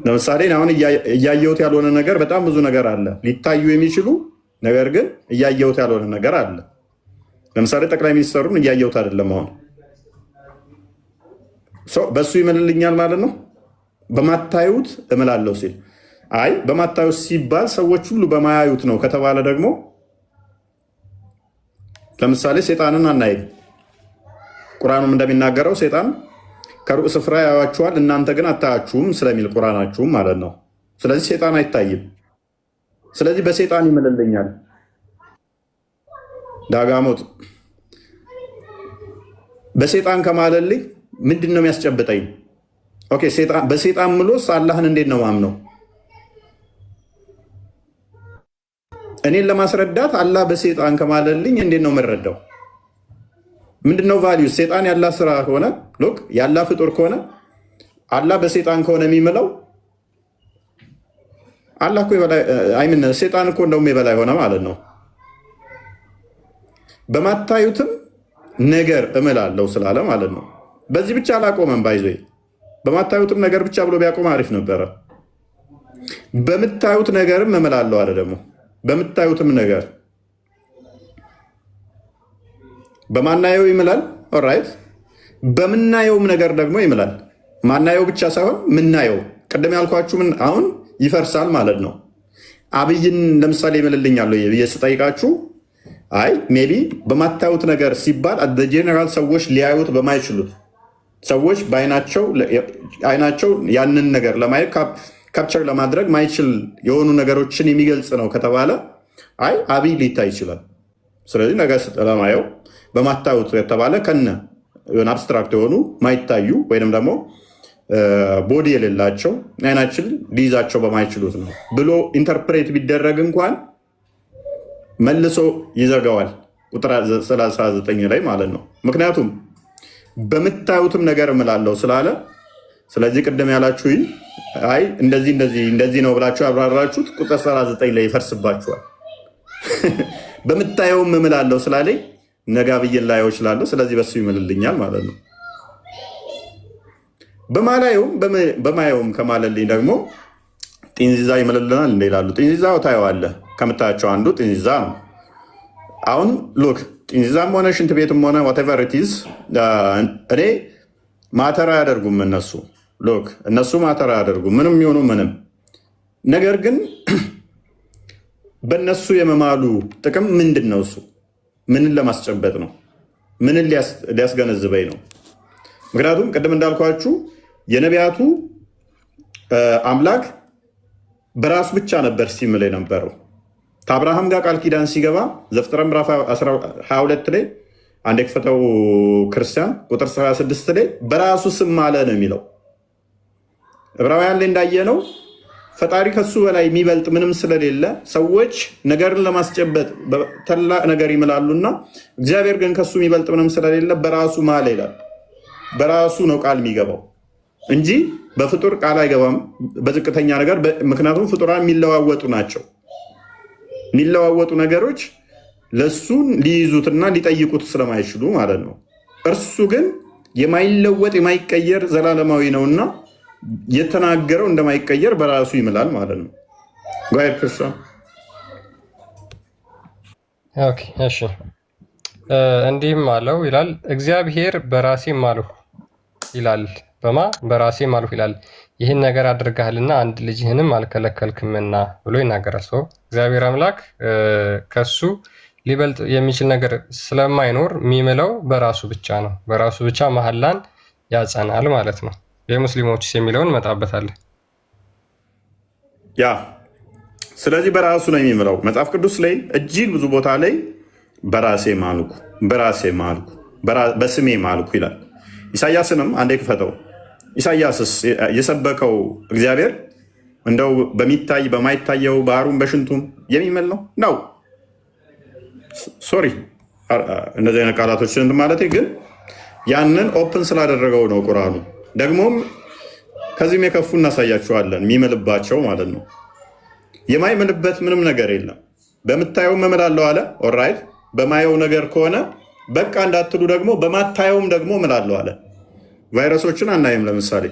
S2: ለምሳሌ አሁን እያየሁት ያልሆነ ነገር በጣም ብዙ ነገር አለ፣ ሊታዩ የሚችሉ ነገር ግን እያየሁት ያልሆነ ነገር አለ። ለምሳሌ ጠቅላይ ሚኒስትሩን እያየሁት አይደለም። አሁን በሱ ይምልልኛል ማለት ነው። በማታዩት እምላለሁ ሲል አይ በማታዩት ሲባል ሰዎች ሁሉ በማያዩት ነው ከተባለ ደግሞ ለምሳሌ ሴጣንን አናይም። ቁርአኑም እንደሚናገረው ሴጣን ከሩቅ ስፍራ ያዩአችኋል እናንተ ግን አታያችሁም ስለሚል ቁርአናችሁም ማለት ነው። ስለዚህ ሴጣን አይታይም። ስለዚህ በሴጣን ይምልልኛል። ዳጋሞት በሴጣን ከማለልኝ ምንድን ነው የሚያስጨብጠኝ? ኦኬ፣ በሴጣን ምሎስ አላህን እንዴት ነው ማምነው? እኔን ለማስረዳት አላህ በሴጣን ከማለልኝ እንዴት ነው የምረዳው? ምንድነው ቫልዩ? ሴጣን ያላህ ስራ ከሆነ ሎክ ያላህ ፍጡር ከሆነ አላህ በሴጣን ከሆነ የሚምለው አላህ እኮ የበላይ አይምን ሴጣን እኮ እንደውም የበላይ ሆነ ማለት ነው። በማታዩትም ነገር እምላለሁ ስላለ ማለት ነው። በዚህ ብቻ አላቆመም። ባይዞ በማታዩትም ነገር ብቻ ብሎ ቢያቆም አሪፍ ነበረ። በምታዩት ነገርም እምላለሁ አለ ደግሞ በምታዩትም ነገር በማናየው ይምላል። ኦራይት በምናየውም ነገር ደግሞ ይምላል። ማናየው ብቻ ሳይሆን ምናየው ቅድም ያልኳችሁ ምን አሁን ይፈርሳል ማለት ነው። አብይን ለምሳሌ ይምልልኛል ብዬ ስጠይቃችሁ አይ ሜቢ በማታዩት ነገር ሲባል ጀነራል ሰዎች ሊያዩት በማይችሉት ሰዎች በአይናቸው ያንን ነገር ለማየት ካፕቸር ለማድረግ ማይችል የሆኑ ነገሮችን የሚገልጽ ነው ከተባለ አይ አብይ ሊታይ ይችላል። ስለዚህ ነገር ለማየው በማታዩት የተባለ ከነ አብስትራክት የሆኑ ማይታዩ ወይንም ደግሞ ቦዲ የሌላቸው አይናችን ሊይዛቸው በማይችሉት ነው ብሎ ኢንተርፕሬት ቢደረግ እንኳን መልሶ ይዘጋዋል ቁጥር 39 ላይ ማለት ነው። ምክንያቱም በምታዩትም ነገር እምላለው ስላለ ስለዚህ ቅድም ያላችሁ አይ እንደዚህ ነው ብላችሁ ያብራራችሁት ቁጥር 39 ላይ ይፈርስባችኋል። በምታየውም እምላለው ስላለኝ ነጋ ብዬ ላየው እችላለሁ። ስለዚህ በሱ ይምልልኛል ማለት ነው። በማየውም ከማለልኝ ደግሞ ጢንዚዛ ይምልልናል እንደ ይላሉ። ጢንዚዛው ታየዋለህ። ከምታያቸው አንዱ ጢንዚዛ ነው። አሁን ሉክ ጢንዚዛም ሆነ ሽንት ቤትም ሆነ ዋቴቨር ኢት ኢዝ እኔ ማተር አያደርጉም እነሱ ሉክ እነሱ ማተር አያደርጉም ምንም ይሆኑ ምንም። ነገር ግን በእነሱ የመማሉ ጥቅም ምንድን ነው? እሱ ምንን ለማስጨበጥ ነው? ምንን ሊያስገነዝበኝ ነው? ምክንያቱም ቅድም እንዳልኳችሁ የነቢያቱ አምላክ በራሱ ብቻ ነበር ሲምል የነበረው። ከአብርሃም ጋር ቃል ኪዳን ሲገባ ዘፍጥረት ምዕራፍ 22 ላይ አንድ የክፈተው ክርስቲያን ቁጥር 26 ላይ በራሱ ስም ማለ ነው የሚለው። ዕብራውያን ላይ እንዳየነው ፈጣሪ ከሱ በላይ የሚበልጥ ምንም ስለሌለ ሰዎች ነገርን ለማስጨበጥ ታላቅ ነገር ይምላሉና እግዚአብሔር ግን ከሱ የሚበልጥ ምንም ስለሌለ በራሱ ማለ ይላል። በራሱ ነው ቃል የሚገባው እንጂ በፍጡር ቃል አይገባም በዝቅተኛ ነገር። ምክንያቱም ፍጡራን የሚለዋወጡ ናቸው። የሚለዋወጡ ነገሮች ለሱ ሊይዙትና ሊጠይቁት ስለማይችሉ ማለት ነው። እርሱ ግን የማይለወጥ የማይቀየር ዘላለማዊ ነውና የተናገረው እንደማይቀየር በራሱ ይምላል ማለት ነው። ጋር ክርስቲያን
S5: ኦኬ እሺ እንዲህም አለው ይላል እግዚአብሔር በራሴ ማልሁ ይላል። በራሴ ማልሁ ይላል ይህን ነገር አድርገሃልና አንድ ልጅህንም አልከለከልክምና ብሎ ይናገራል። ሰው እግዚአብሔር አምላክ ከሱ ሊበልጥ የሚችል ነገር ስለማይኖር የሚምለው በራሱ ብቻ ነው። በራሱ ብቻ መሐላን ያጸናል ማለት ነው። የሙስሊሞችስ የሚለውን እንመጣበታለን።
S2: ያ ስለዚህ በራሱ ነው የሚምለው። መጽሐፍ ቅዱስ ላይ እጅግ ብዙ ቦታ ላይ በራሴ ማልኩ፣ በስሜ ማልኩ ይላል። ኢሳያስንም አንዴ ክፈተው። ኢሳያስስ የሰበከው እግዚአብሔር እንደው በሚታይ በማይታየው ባህሩን በሽንቱም የሚምል ነው። ሶሪ እነዚህ አይነት ቃላቶችን ማለት ግን ያንን ኦፕን ስላደረገው ነው ቁርአኑ። ደግሞም ከዚህም የከፉ እናሳያችኋለን የሚምልባቸው ማለት ነው። የማይምልበት ምንም ነገር የለም። በምታየው እምላለሁ አለ። ኦራይት በማየው ነገር ከሆነ በቃ እንዳትሉ ደግሞ በማታየውም ደግሞ እምላለሁ አለ። ቫይረሶችን አናይም። ለምሳሌ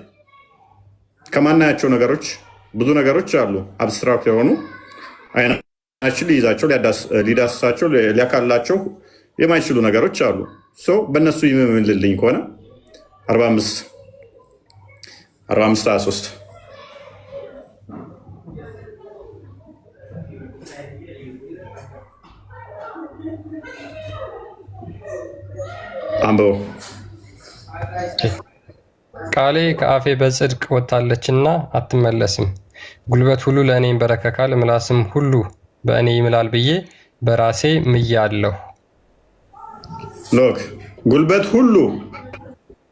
S2: ከማናያቸው ነገሮች ብዙ ነገሮች አሉ። አብስትራክት የሆኑ አይናችን ሊይዛቸው ሊዳስሳቸው ሊያካላቸው የማይችሉ ነገሮች አሉ። በእነሱ ይምልልኝ ከሆነ 45:23 አንበው
S5: ቃሌ ከአፌ በጽድቅ ወጥታለችና አትመለስም። ጉልበት ሁሉ ለእኔ ይንበረከካል፣ ምላስም ሁሉ በእኔ ይምላል ብዬ በራሴ ምያለሁ።
S2: ሎክ ጉልበት ሁሉ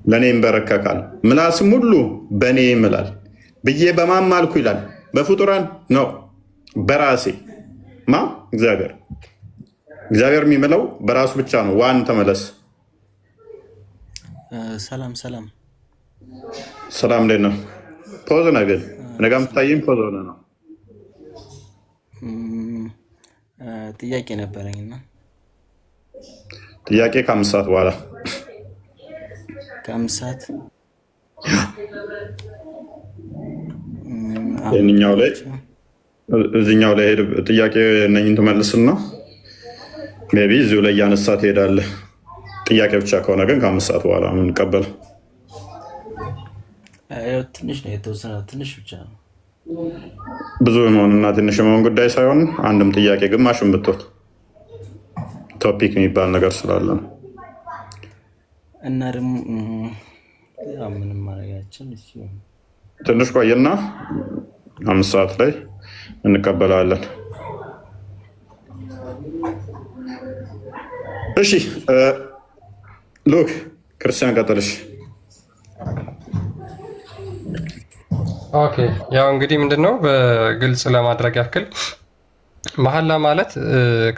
S2: ለእኔ ይንበረከካል፣ ምላስም ሁሉ በእኔ ይምላል ብዬ በማን ማልኩ ይላል? በፍጡራን ነው፣ በራሴ እግዚአብሔር የሚምለው በራሱ ብቻ ነው። ዋን ተመለስ።
S6: ሰላም
S2: እንዴት ነው? ፖዝ ነው ግን እኔ ጋ የምታየኝ ፖዝ ሆነ ነው።
S6: ጥያቄ ነበረኝና
S2: ጥያቄ ከ5 ሰዓት በኋላ
S6: ከ5 ሰዓት
S2: እዚኛው ላይ ጥያቄ እነኝን ትመልስና ሜይ ቢ እዚሁ ላይ እያነሳ ትሄዳለህ። ጥያቄ ብቻ ከሆነ ግን ከ5 ሰዓት በኋላ የምንቀበለው
S6: ትንሽ ነው፣ የተወሰነ ትንሽ ብቻ ነው።
S2: ብዙ መሆንና ትንሽ መሆን ጉዳይ ሳይሆን አንድም ጥያቄ ግማሽን ብትወት ቶፒክ የሚባል ነገር ስላለ ነው።
S6: እና ደግሞ ምንም ማድረጋችን
S2: ትንሽ ቆይና 5 ሰዓት ላይ እንቀበላለን። እሺ ሉክ ክርስቲያን ቀጥልሽ።
S5: ኦኬ ያው እንግዲህ ምንድነው በግልጽ ለማድረግ ያክል መሐላ ማለት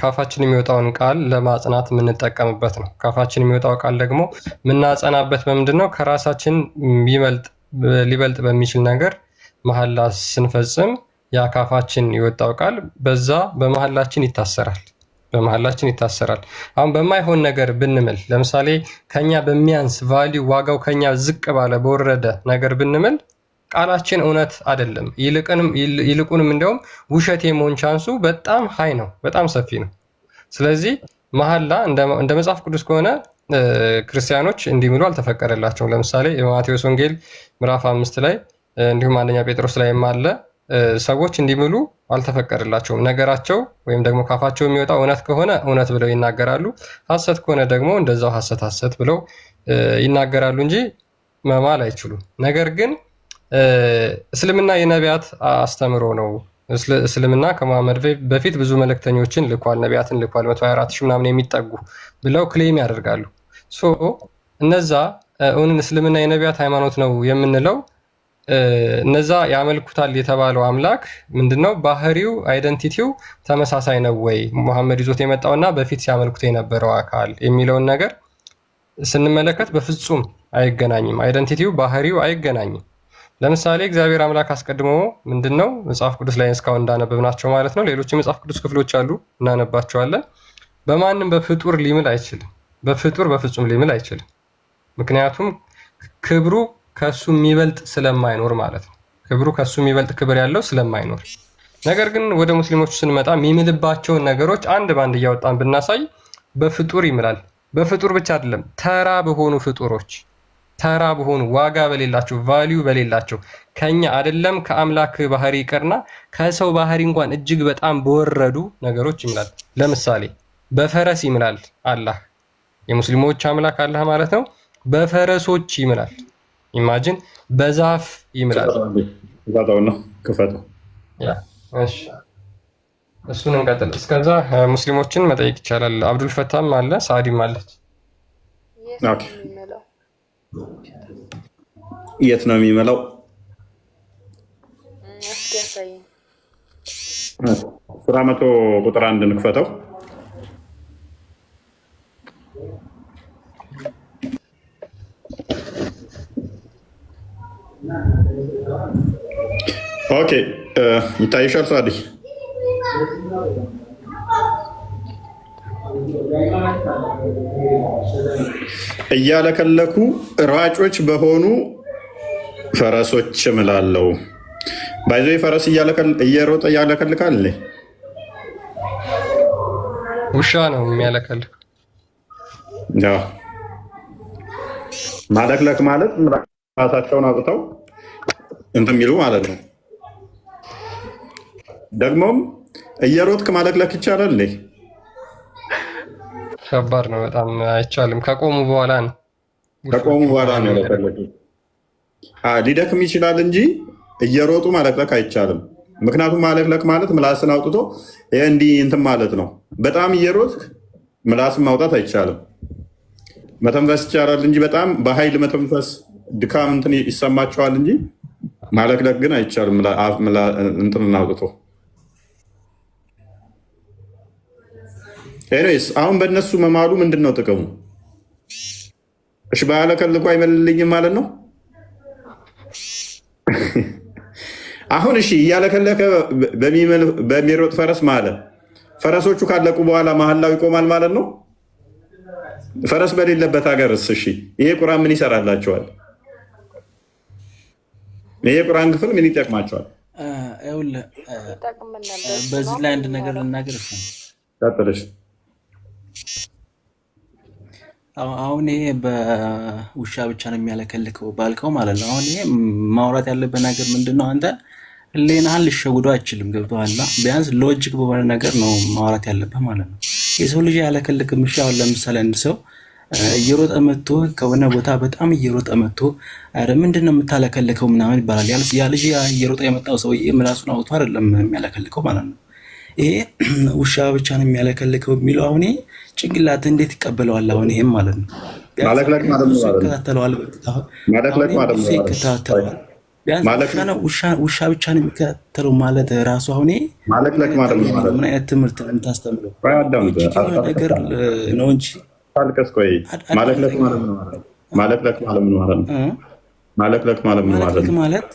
S5: ካፋችን የሚወጣውን ቃል ለማጽናት የምንጠቀምበት ነው። ካፋችን የሚወጣው ቃል ደግሞ የምናጸናበት በምንድነው ከራሳችን ሊበልጥ በሚችል ነገር መሐላ ስንፈጽም ያ ካፋችን የወጣው ቃል በዛ በመሐላችን ይታሰራል። አሁን በማይሆን ነገር ብንምል፣ ለምሳሌ ከኛ በሚያንስ ቫልዩ ዋጋው ከኛ ዝቅ ባለ በወረደ ነገር ብንምል ቃላችን እውነት አይደለም። ይልቁንም እንዲያውም ውሸት የመሆን ቻንሱ በጣም ሃይ ነው፣ በጣም ሰፊ ነው። ስለዚህ መሐላ እንደ መጽሐፍ ቅዱስ ከሆነ ክርስቲያኖች እንዲምሉ አልተፈቀደላቸውም። ለምሳሌ የማቴዎስ ወንጌል ምዕራፍ 5 ላይ እንዲሁም 1ኛ ጴጥሮስ ላይም አለ ሰዎች እንዲምሉ አልተፈቀደላቸውም። ነገራቸው ወይም ደግሞ ካፋቸው የሚወጣው እውነት ከሆነ እውነት ብለው ይናገራሉ፣ ሐሰት ከሆነ ደግሞ እንደዛው ሐሰት ብለው ይናገራሉ እንጂ መማል አይችሉም። ነገር ግን እስልምና የነቢያት አስተምሮ ነው። እስልምና ከመሐመድ በፊት ብዙ መልእክተኞችን ልኳል፣ ነቢያትን ልኳል፣ 124 ሺህ ምናምን የሚጠጉ ብለው ክሌም ያደርጋሉ። እነዛ እስልምና የነቢያት ሃይማኖት ነው የምንለው እነዛ ያመልኩታል የተባለው አምላክ ምንድነው? ባህሪው አይደንቲቲው ተመሳሳይ ነው ወይ መሐመድ ይዞት የመጣውና በፊት ሲያመልኩት የነበረው አካል የሚለውን ነገር ስንመለከት በፍጹም አይገናኝም። አይደንቲቲው ባህሪው አይገናኝም። ለምሳሌ እግዚአብሔር አምላክ አስቀድሞ ምንድነው መጽሐፍ ቅዱስ ላይ እስካሁን እንዳነበብናቸው ማለት ነው፣ ሌሎች የመጽሐፍ ቅዱስ ክፍሎች አሉ እናነባቸዋለን። በማንም በፍጡር ሊምል አይችልም። በፍጡር በፍጹም ሊምል አይችልም። ምክንያቱም ክብሩ ከሱ የሚበልጥ ስለማይኖር ማለት ነው። ክብሩ ከሱ የሚበልጥ ክብር ያለው ስለማይኖር። ነገር ግን ወደ ሙስሊሞቹ ስንመጣ የሚምልባቸውን ነገሮች አንድ ባንድ እያወጣን ብናሳይ በፍጡር ይምላል። በፍጡር ብቻ አይደለም፣ ተራ በሆኑ ፍጡሮች፣ ተራ በሆኑ ዋጋ በሌላቸው ቫልዩ በሌላቸው ከኛ አይደለም ከአምላክ ባህሪ ይቅርና ከሰው ባህሪ እንኳን እጅግ በጣም በወረዱ ነገሮች ይምላል። ለምሳሌ በፈረስ ይምላል አላህ፣ የሙስሊሞች አምላክ አላህ ማለት ነው። በፈረሶች ይምላል። ኢማጂን በዛፍ ይምላል። እሱን እንቀጥል። እስከዛ ሙስሊሞችን መጠየቅ ይቻላል። አብዱል ፈታም አለ፣ ሳዲም አለች።
S2: የት ነው የሚመላው? ሱራ 100 ቁጥር 1 እንክፈተው። ኦኬ ይታይሻል ሳዲ? እያለከለኩ ሯጮች በሆኑ ፈረሶች እምላለው። ባይዞ ፈረስ እየሮጠ እያለከልካል።
S5: ውሻ ነው የሚያለከልክ።
S2: ማለክለክ ማለት ራሳቸውን አውጥተው እንትን የሚሉ ማለት ነው። ደግሞም እየሮጥክ ማለክለክ ይቻላል?
S5: ከባድ ነው በጣም አይቻልም። ከቆሙ በኋላ ነው ያለከለክ። ሊደክም ይችላል እንጂ እየሮጡ ማለክለክ አይቻልም። ምክንያቱም ማለክለክ ማለት ምላስን አውጥቶ እንዲህ እንትን ማለት ነው። በጣም እየሮጥክ ምላስን ማውጣት አይቻልም። መተንፈስ ይቻላል እንጂ በጣም በኃይል መተንፈስ ድካም እንትን ይሰማቸዋል እንጂ ማለክለክ ግን አይቻልም። እንትን አውጥቶ ኤኒዌይስ አሁን በእነሱ መማሉ ምንድን ነው ጥቅሙ? እሺ ባያለከልኩ አይመልልኝም ማለት ነው። አሁን እሺ እያለከለከ በሚሮጥ ፈረስ ማለት ፈረሶቹ ካለቁ በኋላ መሀላው ይቆማል ማለት ነው። ፈረስ በሌለበት ሀገርስ እሺ ይሄ ቁርአን ምን ይሰራላቸዋል? ይሄ ቁርአን ክፍል ምን ይጠቅማቸዋል?
S6: በዚህ ላይ አንድ ነገር ልናገር።
S2: ቀጥልሽ።
S6: አሁን ይሄ በውሻ ብቻ ነው የሚያለከልከው ባልከው ማለት ነው። አሁን ይሄ ማውራት ያለበት ነገር ምንድነው? አንተ ህሊናህን ልሸውዶ አይችልም። ገብቶሃል? ቢያንስ ሎጂክ በሆነ ነገር ነው ማውራት ያለበት ማለት ነው። የሰው ልጅ ያለከልክም። እሺ አሁን ለምሳሌ አንድ ሰው እየሮጠ መጥቶ ከሆነ ቦታ በጣም እየሮጠ መጥቶ አረ ምንድነው የምታለከልከው ምናምን ይባላል። ያ ልጅ እየሮጠ የመጣው ሰውዬ ምላሱን አውጥቶ አይደለም የሚያለከልከው ማለት ነው። ይሄ ውሻ ብቻ ነው የሚያለከልከው የሚለው አሁን ጭንቅላት እንዴት ይቀበለዋል? አሁን ይሄም ማለት ነው
S2: ማለክለክ ማለት ነው።
S6: ይከታተለዋል።
S2: ማለክለክ ማለት ነው።
S6: ይከታተለዋል። ውሻ ብቻ ነው የሚከታተለው ማለት ራሱ አሁን
S2: ማለክለክ ማለት ነው።
S6: ምን አይነት ትምህርት ነው የምታስተምረው? ነገር ነው እንጂ
S2: ታልቀስ ቆይ ማለክለክ ማለት ነው። ማለክለክ ማለት ነው ማለት ነው። ማለክለክ ማለት ነው ማለት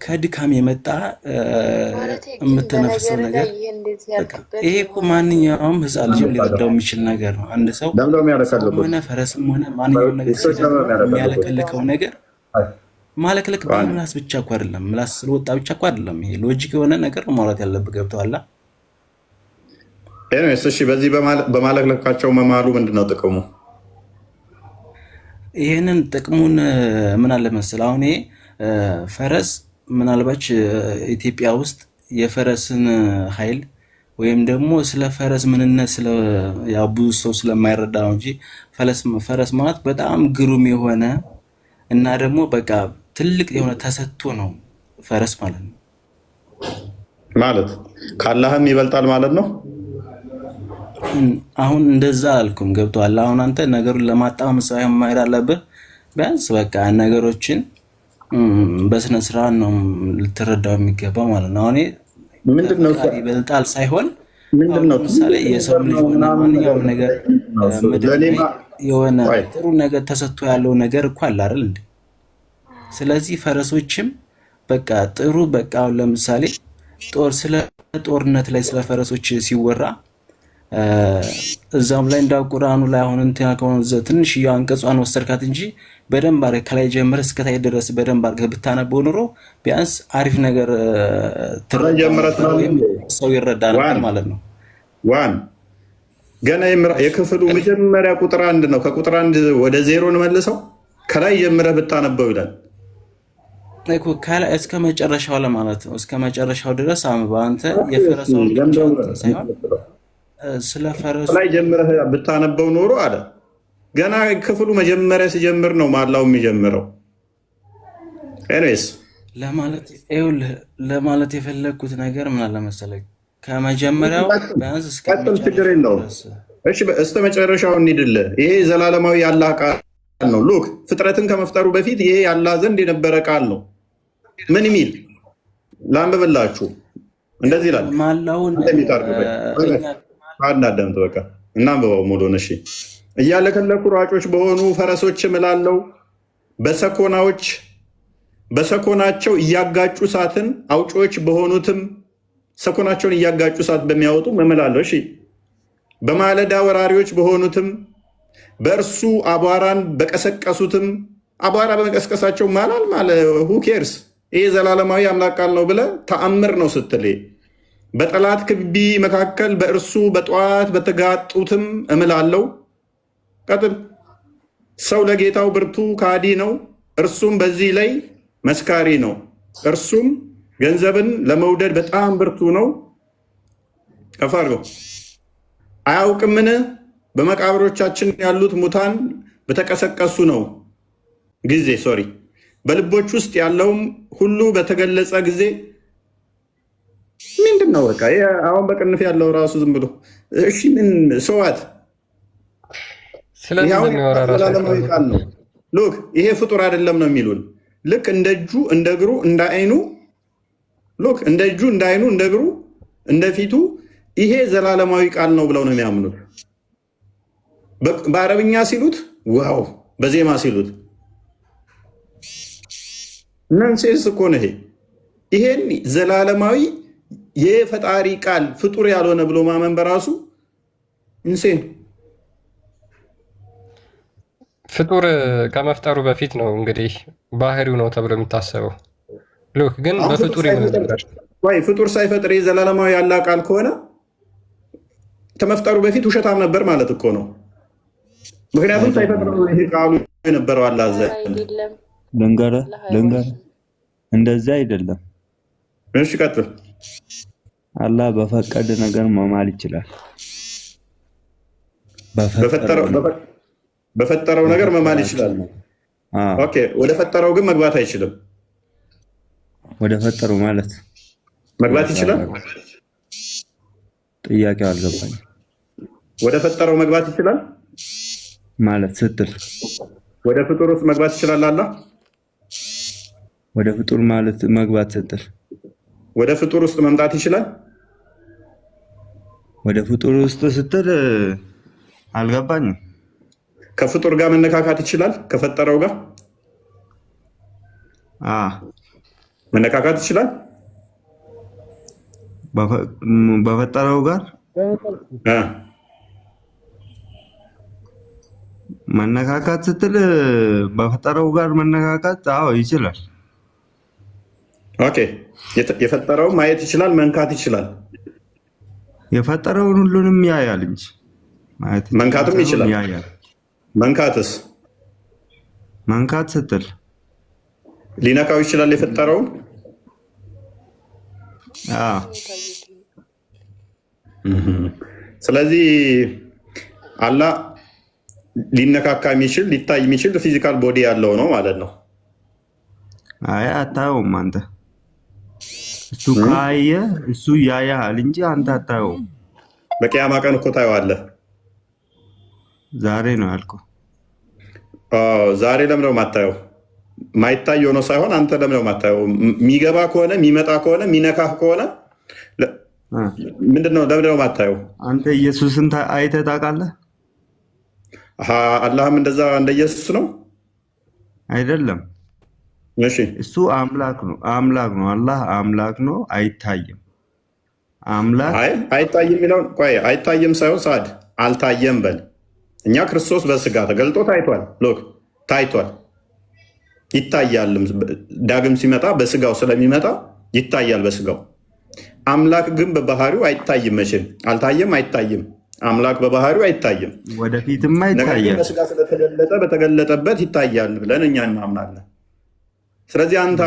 S2: ከድካም የመጣ የምትነፍሰው ነገር። ይሄ እኮ ማንኛውም ህፃን ልጅ ሊረዳው የሚችል ነገር ነው። አንድ ሰው ሆነ ፈረስም ሆነ ማንኛውም ነገር የሚያለከልከው ነገር ማለክለክ በምላስ ብቻ እኮ አይደለም፣ ምላስ ስለወጣ ብቻ እኮ አይደለም። ይሄ ሎጂክ የሆነ ነገር ማውራት ያለብህ። ገብቶሃል? እሺ፣ በዚህ በማለክለካቸው መማሉ ምንድነው ጥቅሙ?
S6: ይህንን ጥቅሙን ምን አለ መሰለህ፣ አሁን ይሄ ፈረስ ምናልባች ኢትዮጵያ ውስጥ የፈረስን ኃይል ወይም ደግሞ ስለ ፈረስ ምንነት ብዙ ሰው ስለማይረዳ ነው እንጂ ፈረስ ማለት በጣም ግሩም የሆነ እና ደግሞ በቃ ትልቅ የሆነ ተሰጥቶ ነው ፈረስ ማለት ነው።
S2: ማለት ካላህም ይበልጣል ማለት ነው።
S6: አሁን እንደዛ አልኩም። ገብቶሃል? አሁን አንተ ነገሩን ለማጣመም ሳይሆን ማይር አለብህ። ቢያንስ በቃ ነገሮችን በስነ ስርዓት ነው ልትረዳው የሚገባው ማለት ነው። አሁን ምንድነው ይበልጣል ሳይሆን ምንድነው ምሳሌ የሰው ልጅ ሆነ ማንኛውም ነገር የሆነ ጥሩ ነገር ተሰጥቶ ያለው ነገር እኮ አለ አይደል እንዴ? ስለዚህ ፈረሶችም በቃ ጥሩ በቃ አሁን ለምሳሌ ስለ ጦርነት ላይ ስለ ፈረሶች ሲወራ እዛም ላይ እንዳው ቁርአኑ ላይ አሁን እንትን ያልከውን ትንሽ አንቀጿን ወሰርካት እንጂ በደንብ አድርገህ ከላይ ጀምረህ እስከ ታይ ድረስ በደንብ አድርገህ ብታነበው ኑሮ ቢያንስ አሪፍ ነገር ሰው ይረዳ ነበር ማለት ነው።
S2: ገና የክፍሉ መጀመሪያ ቁጥር 1 ነው። ከቁጥር 1 ወደ 0 እንመልሰው። ከላይ ጀምረህ ብታነበው ይላል
S6: እኮ ከላይ እስከ መጨረሻው ለማለት ነው። እስከ መጨረሻው ድረስ አንተ የፈረሰውን ሳይሆን ስለ ፈረሱ
S2: ላይ ጀምረህ ብታነበው ኖሮ አለ። ገና ክፍሉ መጀመሪያ ሲጀምር ነው ማላው የሚጀምረው። ኤኒዌይስ
S6: ለማለት የፈለኩት ነገር ምን አለ መሰለህ፣ ከመጀመሪያው ቢያንስ እስከ
S2: መጨረሻው እሺ፣ እስከ መጨረሻው እንሂድልህ። ይሄ ዘላለማዊ ያላህ ቃል ነው። ሉክ ፍጥረትን ከመፍጠሩ በፊት ይሄ ያላህ ዘንድ የነበረ ቃል ነው። ምን የሚል ላንብብላችሁ። እንደዚህ ይላል
S6: ማላውን
S2: አዳምጥ በቃ እናንብበው ሙሉን። እሺ እያለከለኩ ሯጮች በሆኑ ፈረሶች እምላለው፣ በሰኮናቸው እያጋጩ እሳትን አውጪዎች በሆኑትም ሰኮናቸውን እያጋጩ እሳት በሚያወጡ እምላለሁ። እሺ በማለዳ ወራሪዎች በሆኑትም በእርሱ አቧራን በቀሰቀሱትም አቧራ በመቀስቀሳቸው ማላል ሁ ኬርስ? ይሄ ዘላለማዊ አምላክ ቃል ነው ብለህ ተአምር ነው ስትል በጠላት ክቢ መካከል በእርሱ በጠዋት በተጋጡትም እምላለው። ቀጥል። ሰው ለጌታው ብርቱ ካዲ ነው፣ እርሱም በዚህ ላይ መስካሪ ነው። እርሱም ገንዘብን ለመውደድ በጣም ብርቱ ነው። ከፍ አድርገው። አያውቅምን? በመቃብሮቻችን ያሉት ሙታን በተቀሰቀሱ ነው ጊዜ በልቦች ውስጥ ያለውም ሁሉ በተገለጸ ጊዜ ምንድን ነው? በቃ አሁን በቅንፍ ያለው ራሱ ዝም ብሎ እሺ፣ ምን ሰዋት ዘላለማዊ ቃል ነው። ሉክ ይሄ ፍጡር አይደለም ነው የሚሉን። ልክ እንደ እጁ እንደ እግሩ እንደ አይኑ ሉክ እንደ እጁ እንደ አይኑ እንደ እግሩ እንደ ፊቱ ይሄ ዘላለማዊ ቃል ነው ብለው ነው የሚያምኑት። በአረብኛ ሲሉት ዋው፣ በዜማ ሲሉት ነንሴንስ እኮ ነው። ይሄን ዘላለማዊ የፈጣሪ ቃል ፍጡር ያልሆነ ብሎ ማመን በራሱ እንሴን።
S5: ፍጡር ከመፍጠሩ በፊት ነው እንግዲህ ባህሪው ነው ተብሎ የሚታሰበው። ሉክ ግን በፍጡር
S2: ፍጡር ሳይፈጥር የዘላለማዊ ያለ ቃል ከሆነ ከመፍጠሩ በፊት ውሸታም ነበር ማለት እኮ ነው። ምክንያቱም ሳይፈጥረው ይሄ ቃሉ የነበረው አላህ ዘንድ
S7: ልንገርህ እንደዛ አይደለም።
S2: እሺ ቀጥል።
S7: አላህ በፈቀደ ነገር መማል ይችላል።
S2: በፈጠረው ነገር መማል ይችላል። ኦኬ፣ ወደ ፈጠረው ግን መግባት አይችልም።
S7: ወደ ፈጠረው ማለት
S2: መግባት ይችላል?
S7: ጥያቄው አልገባኝም።
S2: ወደ ፈጠረው መግባት ይችላል
S7: ማለት ስትል
S2: ወደ ፍጡር ውስጥ መግባት ይችላል አላህ?
S7: ወደ ፍጡር ማለት መግባት ስትል
S2: ወደ ፍጡር ውስጥ መምጣት ይችላል?
S7: ወደ ፍጡር ውስጥ ስትል አልገባኝም።
S2: ከፍጡር ጋር መነካካት ይችላል? ከፈጠረው ጋር መነካካት ይችላል?
S7: በፈጠረው ጋር መነካካት ስትል በፈጠረው ጋር መነካካት ይችላል።
S2: ኦኬ፣ የፈጠረው ማየት ይችላል፣ መንካት ይችላል።
S7: የፈጠረውን ሁሉንም ያያል እንጂ
S2: መንካትም ይችላል። መንካትስ?
S7: መንካት ስትል
S2: ሊነካው ይችላል የፈጠረውን? ስለዚህ አላህ ሊነካካ የሚችል ሊታይ የሚችል ፊዚካል ቦዲ ያለው ነው ማለት ነው።
S7: አይ አታየውም አንተ። እሱ ካየ እሱ ያያል እንጂ አንተ አታየውም።
S2: በቂያማ ቀን እኮ ታየዋለህ።
S7: ዛሬ ነው ያልከው።
S2: ዛሬ ለምን ነው የማታየው? ማይታይ ሆኖ ሳይሆን አንተ ለምን ነው የማታየው? የሚገባ ከሆነ የሚመጣ ከሆነ የሚነካህ ከሆነ ምንድነው? ለምን ነው የማታየው?
S7: አንተ ኢየሱስን አይተህ ታውቃለህ?
S2: አላህም እንደዛ እንደ ኢየሱስ ነው
S7: አይደለም?
S2: እሺ፣
S7: እሱ አምላክ ነው። አላህ አምላክ ነው። አይታይም። አምላክ
S2: አይታይም የሚለውን ቆይ፣ አይታይም ሳይሆን ሳድ አልታየም በል። እኛ ክርስቶስ በስጋ ተገልጦ ታይቷል። ሎክ ታይቷል፣ ይታያልም። ዳግም ሲመጣ በስጋው ስለሚመጣ ይታያል በስጋው። አምላክ ግን በባህሪው አይታይም። መቼም አልታየም፣ አይታይም። አምላክ በባህሪው አይታይም፣
S7: ወደፊትም አይታይም።
S2: በስጋ ስለተገለጠ በተገለጠበት ይታያል ብለን እኛ እናምናለን። ስለዚህ አንተ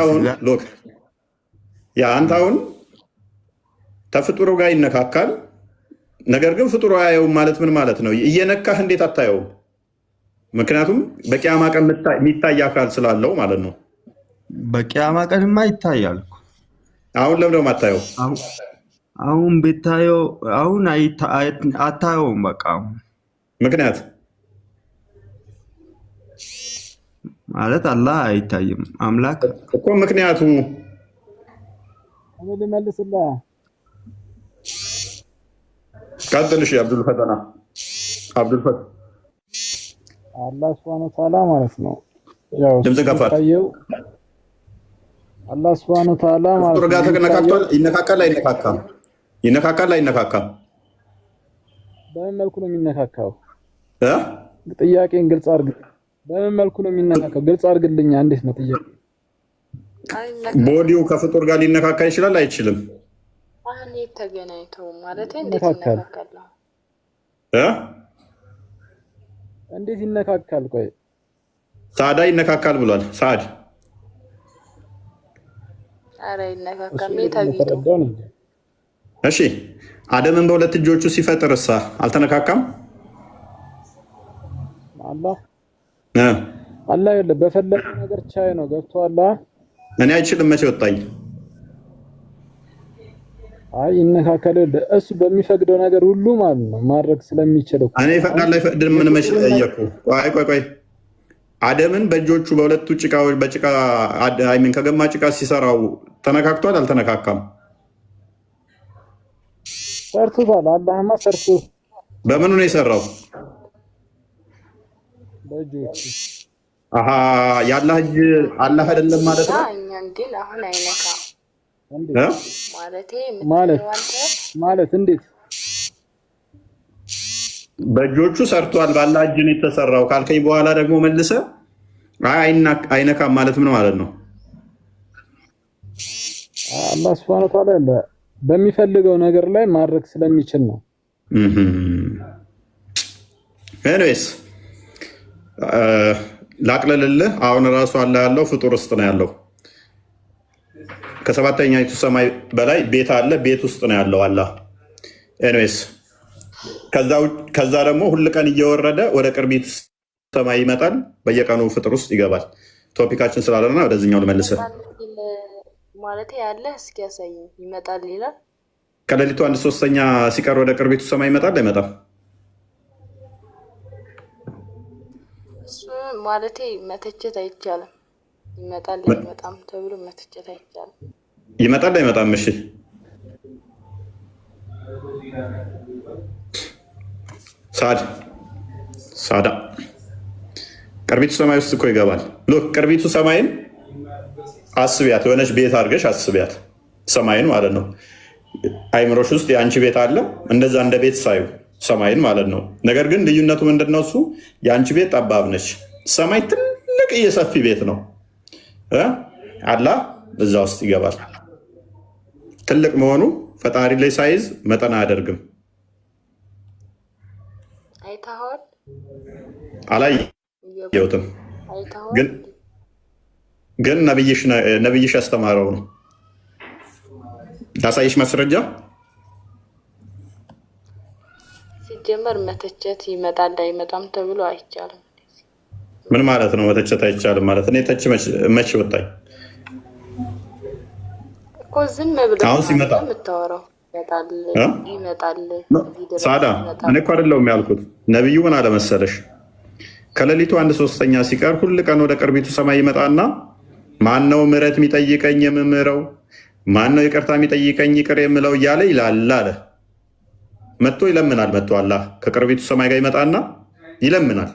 S2: አሁን ተፍጡሩ ጋር ይነካካል፣ ነገር ግን ፍጡሩ አያየውም ማለት ምን ማለት ነው? እየነካህ እንዴት አታየውም? ምክንያቱም በቂያማ ቀን የሚታይ አካል ስላለው ማለት ነው።
S7: በቂያማ ቀንማ ይታያል።
S2: አሁን ለምን ነው የማታየው?
S7: አሁን ብታየው አሁን አታየውም። በቃ
S2: ምክንያት
S7: ማለት አላህ አይታይም። አምላክ
S2: እኮ ምክንያቱ
S3: ልመልስልህ።
S2: ቀጥልሽ። አብዱልፈተና
S3: አላህ ሱብሃነሁ ወተዓላ ማለት ነው። ያው
S2: ድምጽ ገፋል።
S3: አላህ ሱብሃነሁ ወተዓላ ማለት ነው።
S2: ጋር ተነካክቷል። ይነካካል አይነካካም? ይነካካል አይነካካም?
S3: በምን መልኩ ነው የሚነካካው? ጥያቄን ግልጽ አድርግ። በምን መልኩ ነው የሚነካካው? ግልጽ አድርግልኝ። እንዴት ነው ጥያቄ?
S2: ቦዲው ከፍጡር ጋር ሊነካካ ይችላል አይችልም?
S8: አሁን ተገናኝተው ማለት እንዴት ይነካካል?
S3: እንዴት ይነካካል? ቆይ
S2: ሳዳ ይነካካል ብሏል። ሳድ
S8: አረ ይነካካል። ታግይቶ
S2: እሺ፣ አደምን በሁለት እጆቹ ሲፈጥርሳ አልተነካካም?
S3: አላህ የለ በፈለገ ነገር ቻይ ነው። ገብቶሃል?
S2: እኔ አይችልም መቼ ወጣኝ?
S3: አይ ይነካካል። እሱ በሚፈቅደው ነገር ሁሉ ማለት ነው ማድረግ ስለሚችል
S2: እኔ ይፈቅዳል አይፈቅድም ምን መች ጠየቁ? ቆይ አደምን በእጆቹ በሁለቱ ጭቃዎች በጭቃ አይምን ከገማ ጭቃ ሲሰራው ተነካክቷል አልተነካካም?
S3: ሰርቶታል። አላህማ ሰርቶ
S2: በምኑ ነው የሰራው?
S3: በእጆቹ።
S2: የአላህ እጅ አላህ አይደለም ማለት ነው?
S8: ግን አሁን አይነካም
S3: ማለት እንዴት?
S2: በእጆቹ ሰርቷል በአላህ እጅ ነው የተሰራው ካልከኝ በኋላ ደግሞ መልሰ አይነካም ማለት ምን ማለት ነው?
S3: አላህ ሱብሃነሁ ወተዓላ በሚፈልገው ነገር ላይ ማድረግ ስለሚችል ነው።
S2: ኤኒዌይስ ላቅለልልህ። አሁን ራሱ አለ ያለው ፍጡር ውስጥ ነው ያለው። ከሰባተኛይቱ ሰማይ በላይ ቤት አለ፣ ቤት ውስጥ ነው ያለው አላህ። ኤኒዌይስ ከዛ ደግሞ ሁል ቀን እየወረደ ወደ ቅርቢት ሰማይ ይመጣል፣ በየቀኑ ፍጡር ውስጥ ይገባል። ቶፒካችን ስላለና ወደዚህኛው ልመልስህ
S8: ማለት ያለ እስኪ ያሳየኝ። ይመጣል ይላል።
S2: ከሌሊቱ 1/3 ሲቀር ወደ ቅርቢቱ ሰማይ ይመጣል አይመጣም?
S8: እሱ ማለት መተቸት አይቻልም። ይመጣል አይመጣም ተብሎ መተቸት አይቻልም።
S2: ይመጣል አይመጣም? እሺ ሳዳ ቅርቢቱ ሰማይ ውስጥ እኮ ይገባል። ሎክ ቅርቢቱ ሰማይን አስቢያት፣ የሆነች ቤት አድርገሽ አስቢያት፣ ሰማይን ማለት ነው። አይምሮሽ ውስጥ የአንቺ ቤት አለ፣ እንደዛ እንደ ቤት ሳዩ ሰማይን ማለት ነው። ነገር ግን ልዩነቱ ምንድነው? እሱ የአንቺ ቤት ጠባብ ነች፣ ሰማይ ትልቅ የሰፊ ቤት ነው። አላህ እዛ ውስጥ ይገባል። ትልቅ መሆኑ ፈጣሪ ላይ ሳይዝ መጠን አያደርግም።
S8: አይተኸዋል?
S2: አላየሁትም፣ ግን ነብይሽ ያስተማረው ነው። ላሳይሽ ማስረጃ።
S8: ሲጀመር መተቸት ይመጣል አይመጣም ተብሎ አይቻልም።
S2: ምን ማለት ነው መተቸት አይቻልም ማለት? እኔ ተች መች ወጣኝ
S8: እኮ ዝም ብለህ
S2: አሁን ሲመጣ
S8: የምታወራው ይመጣል።
S2: ሳዳ እኔ እኮ አይደለሁም ያልኩት። ነብዩ ምን አለ መሰለሽ? ከሌሊቱ 1/3 ሲቀር ሁል ቀን ወደ ቅርቢቱ ሰማይ ይመጣና ማን ነው ምሕረት የሚጠይቀኝ የምምረው? ማን ነው ይቅርታ የሚጠይቀኝ ይቅር የምለው እያለ ይላል አለ። መጥቶ ይለምናል። መጥቶ አላህ ከቅርቢቱ ሰማይ ጋር ይመጣና ይለምናል።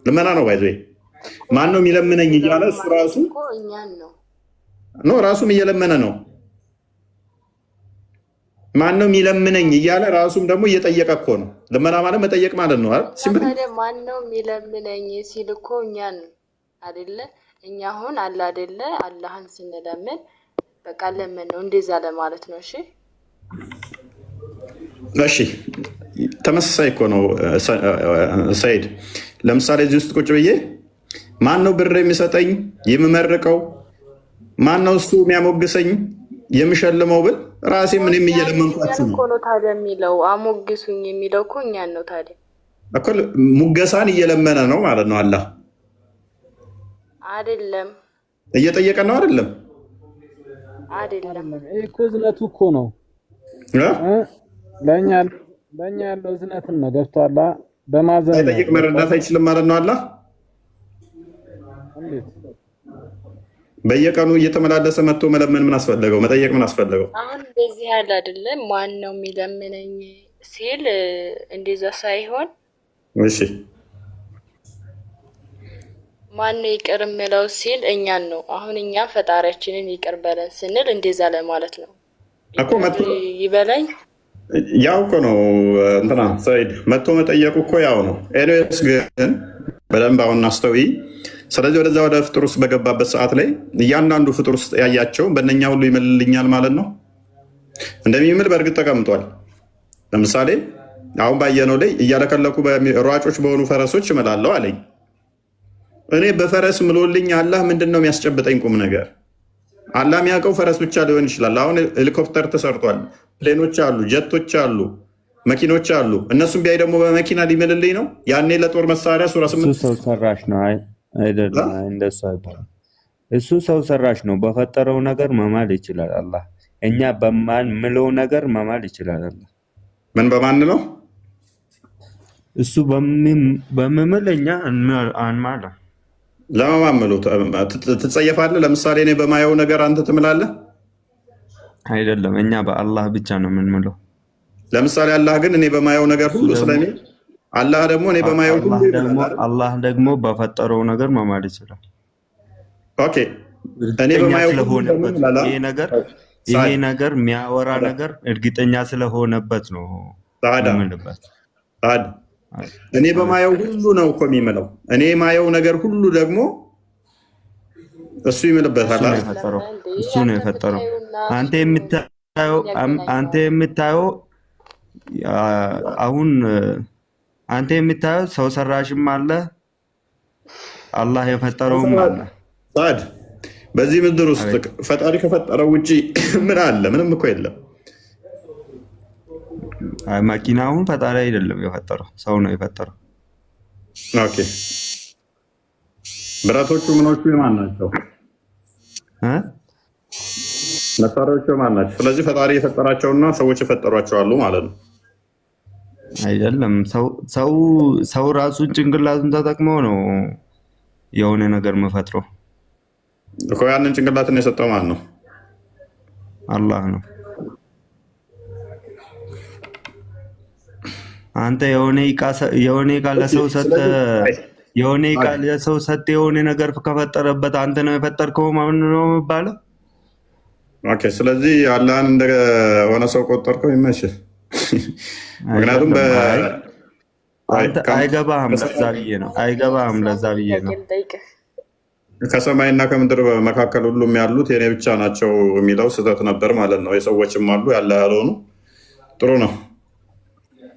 S2: ልመና ነው ባይዘ ማን ነው የሚለምነኝ እያለ እሱ ራሱ ነው ራሱም እየለመነ ነው። ማን ነው የሚለምነኝ እያለ ራሱም ደግሞ እየጠየቀ እኮ ነው። ልመና ማለት መጠየቅ ማለት ነው አይደል?
S8: ማን ነው የሚለምነኝ ሲል እኮ እኛን አይደለ? እኛ አሁን አለ አይደለ? አላህን ስንለምን በቃ ለምን ነው እንደዛ ለማለት ነው።
S2: እሺ ተመሳሳይ እኮ ነው ሰይድ። ለምሳሌ እዚህ ውስጥ ቁጭ ብዬ ማን ነው ብር የሚሰጠኝ የምመርቀው? ማን ነው እሱ የሚያሞግሰኝ የምሸልመው ብል ራሴ ምንም እየለመንኳችሁ
S8: ነው። ታዲያ የሚለው አሞግሱኝ የሚለው እኮ እኛን ነው። ታዲያ
S2: እኮ ሙገሳን እየለመነ ነው ማለት ነው። አላህ
S8: አይደለም
S2: እየጠየቀ ነው አይደለም?
S8: አይደለም
S3: እኮ ዝነቱ እኮ ነው። ለኛ ያለው ዝነትን ነው። ገብቷላ? በማዘን
S2: ጠይቅ መረዳት አይችልም ማለት ነው። አላህ በየቀኑ እየተመላለሰ መጥቶ መለመን ምን አስፈለገው? መጠየቅ ምን አስፈለገው?
S8: አሁን እንደዚህ ያለ አይደለም። ማን ነው የሚለምነኝ ሲል እንደዛ ሳይሆን
S2: እሺ
S8: ማን ነው ይቅር የሚለው ሲል እኛን ነው። አሁን እኛ ፈጣሪያችንን ይቅር በለን ስንል እንደዛ ለማለት ነው
S2: እኮ። መጥቶ
S8: ይበለኝ
S2: ያው እኮ ነው እንትና ሰይድ መጥቶ መጠየቁ እኮ ያው ነው። ኤልያስ ግን በደንብ አሁን አስተውይ። ስለዚህ ወደዛ ወደ ፍጡር ውስጥ በገባበት ሰዓት ላይ እያንዳንዱ ፍጡር ውስጥ ያያቸው በእነኛ ሁሉ ይምልልኛል ማለት ነው። እንደሚምል በእርግጥ ተቀምጧል። ለምሳሌ አሁን ባየነው ላይ እያለከለኩ ሯጮች በሆኑ ፈረሶች እምላለሁ አለኝ። እኔ በፈረስ ምሎልኝ አላህ ምንድን ነው የሚያስጨብጠኝ ቁም ነገር? አላህ የሚያውቀው ፈረስ ብቻ ሊሆን ይችላል። አሁን ሄሊኮፕተር ተሰርቷል፣ ፕሌኖች አሉ፣ ጀቶች አሉ፣ መኪኖች አሉ። እነሱም ቢያይ ደግሞ በመኪና ሊምልልኝ ነው። ያኔ ለጦር መሳሪያ ሱራ 8
S7: ሰው ሰራሽ ነው አይደለም? እንደሱ አይባልም። እሱ ሰው ሰራሽ ነው። በፈጠረው ነገር መማል ይችላል አላህ። እኛ በማን ምለው ነገር መማል ይችላል አላህ።
S2: ምን በማን ነው?
S7: እሱ በምምል እኛ አንማላ።
S2: ለማማመሉ ትጸየፋለህ? ለምሳሌ እኔ በማየው ነገር አንተ ትምላለህ?
S7: አይደለም፣ እኛ በአላህ ብቻ ነው የምንምለው።
S2: ለምሳሌ አላህ ግን እኔ በማየው ነገር ሁሉ ስለሚል አላህ ደግሞ እኔ በማየው ሁሉ
S7: አላህ ደግሞ በፈጠረው ነገር መማል ይችላል። ኦኬ
S2: እኔ በማየው
S7: ስለሆነበት ይሄ ነገር የሚያወራ ነገር እርግጠኛ ስለሆነበት ነው የምንልበት።
S2: እኔ በማየው ሁሉ ነው እኮ የሚምለው። እኔ የማየው ነገር ሁሉ ደግሞ እሱ ይምልበታል።
S7: እሱ ነው የፈጠረው። አንተ የምታየው አሁን አንተ የምታየው ሰው ሰራሽም አለ፣ አላህ የፈጠረውም አለ።
S2: ሳድ በዚህ ምድር ውስጥ ፈጣሪ ከፈጠረው ውጪ ምን አለ? ምንም እኮ የለም።
S7: መኪናውን ፈጣሪ አይደለም የፈጠረው፣ ሰው ነው የፈጠረው።
S2: ኦኬ ብረቶቹ ምኖቹ የማን ናቸው? መሳሪያዎቹ የማን ናቸው? ስለዚህ ፈጣሪ የፈጠራቸውና ሰዎች የፈጠሯቸው አሉ ማለት ነው
S7: አይደለም። ሰው ራሱን ጭንቅላቱን ተጠቅመው ነው የሆነ ነገር መፈጥረው
S2: እኮ። ያንን ጭንቅላትን የሰጠው ማን ነው?
S7: አላህ ነው። አንተ የሆነ ዕቃ ለሰው ሰጠህ፣ የሆነ ዕቃ ለሰው ሰጠህ፣ የሆነ ነገር ከፈጠረበት አንተ ነው የፈጠርከው ማለት ነው የሚባለው።
S2: ኦኬ ስለዚህ አላህን እንደሆነ ሰው ቆጠርከው ይመችህ። ምክንያቱም
S7: አይገባህም፣ ለዛ ብዬ ነው። አይገባህም፣ ለዛ ብዬ ነው።
S2: ከሰማይና ከምድር መካከል ሁሉም ያሉት የኔ ብቻ ናቸው የሚለው ስህተት ነበር ማለት ነው። የሰዎችም አሉ ያለ ያልሆኑ። ጥሩ ነው፣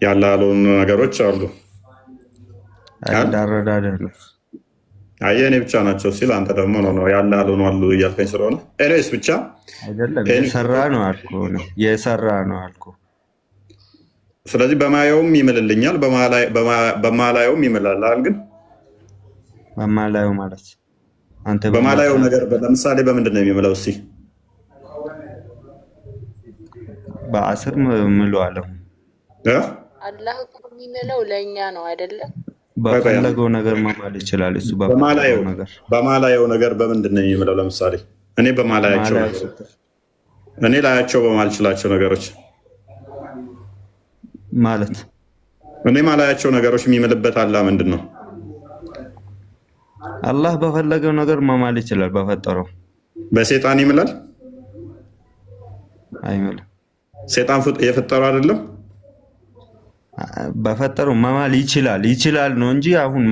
S2: ያለ ያልሆኑ ነገሮች አሉ።
S7: እንዳረዳደህ ነው።
S2: አየህ እኔ ብቻ ናቸው ሲል አንተ ደግሞ ነው ያለ ያልሆኑ አሉ እያልከኝ ስለሆነ ኤኒዌይስ ብቻ
S7: አይደለም የሰራ ነው አልኩህ፣ የሰራ ነው አልኩህ።
S2: ስለዚህ በማየውም ይምልልኛል፣ በማላየውም ይምላል። ግን
S7: በማላየው ማለት አንተ
S2: በማላየው ነገር ለምሳሌ በምንድን ነው የሚምለው? እስኪ
S7: በአስር ምሉ አለው።
S8: አላህ እኮ የሚምለው ለእኛ ነው አይደለም?
S7: በፈለገው ነገር መማል ይችላል እሱ።
S2: በማላየው ነገር በምንድን ነው የሚምለው? ለምሳሌ እኔ ላያቸው በማልችላቸው ነገሮች
S7: ማለት
S2: እኔ ማላያቸው ነገሮች የሚምልበት አላህ ምንድን ነው?
S7: አላህ በፈለገው ነገር መማል ይችላል። በፈጠረው
S2: በሰይጣን ይምላል?
S7: አይምልም።
S2: ሰይጣን የፈጠረው አይደለም።
S7: በፈጠረው መማል ይችላል ነው እንጂ አሁን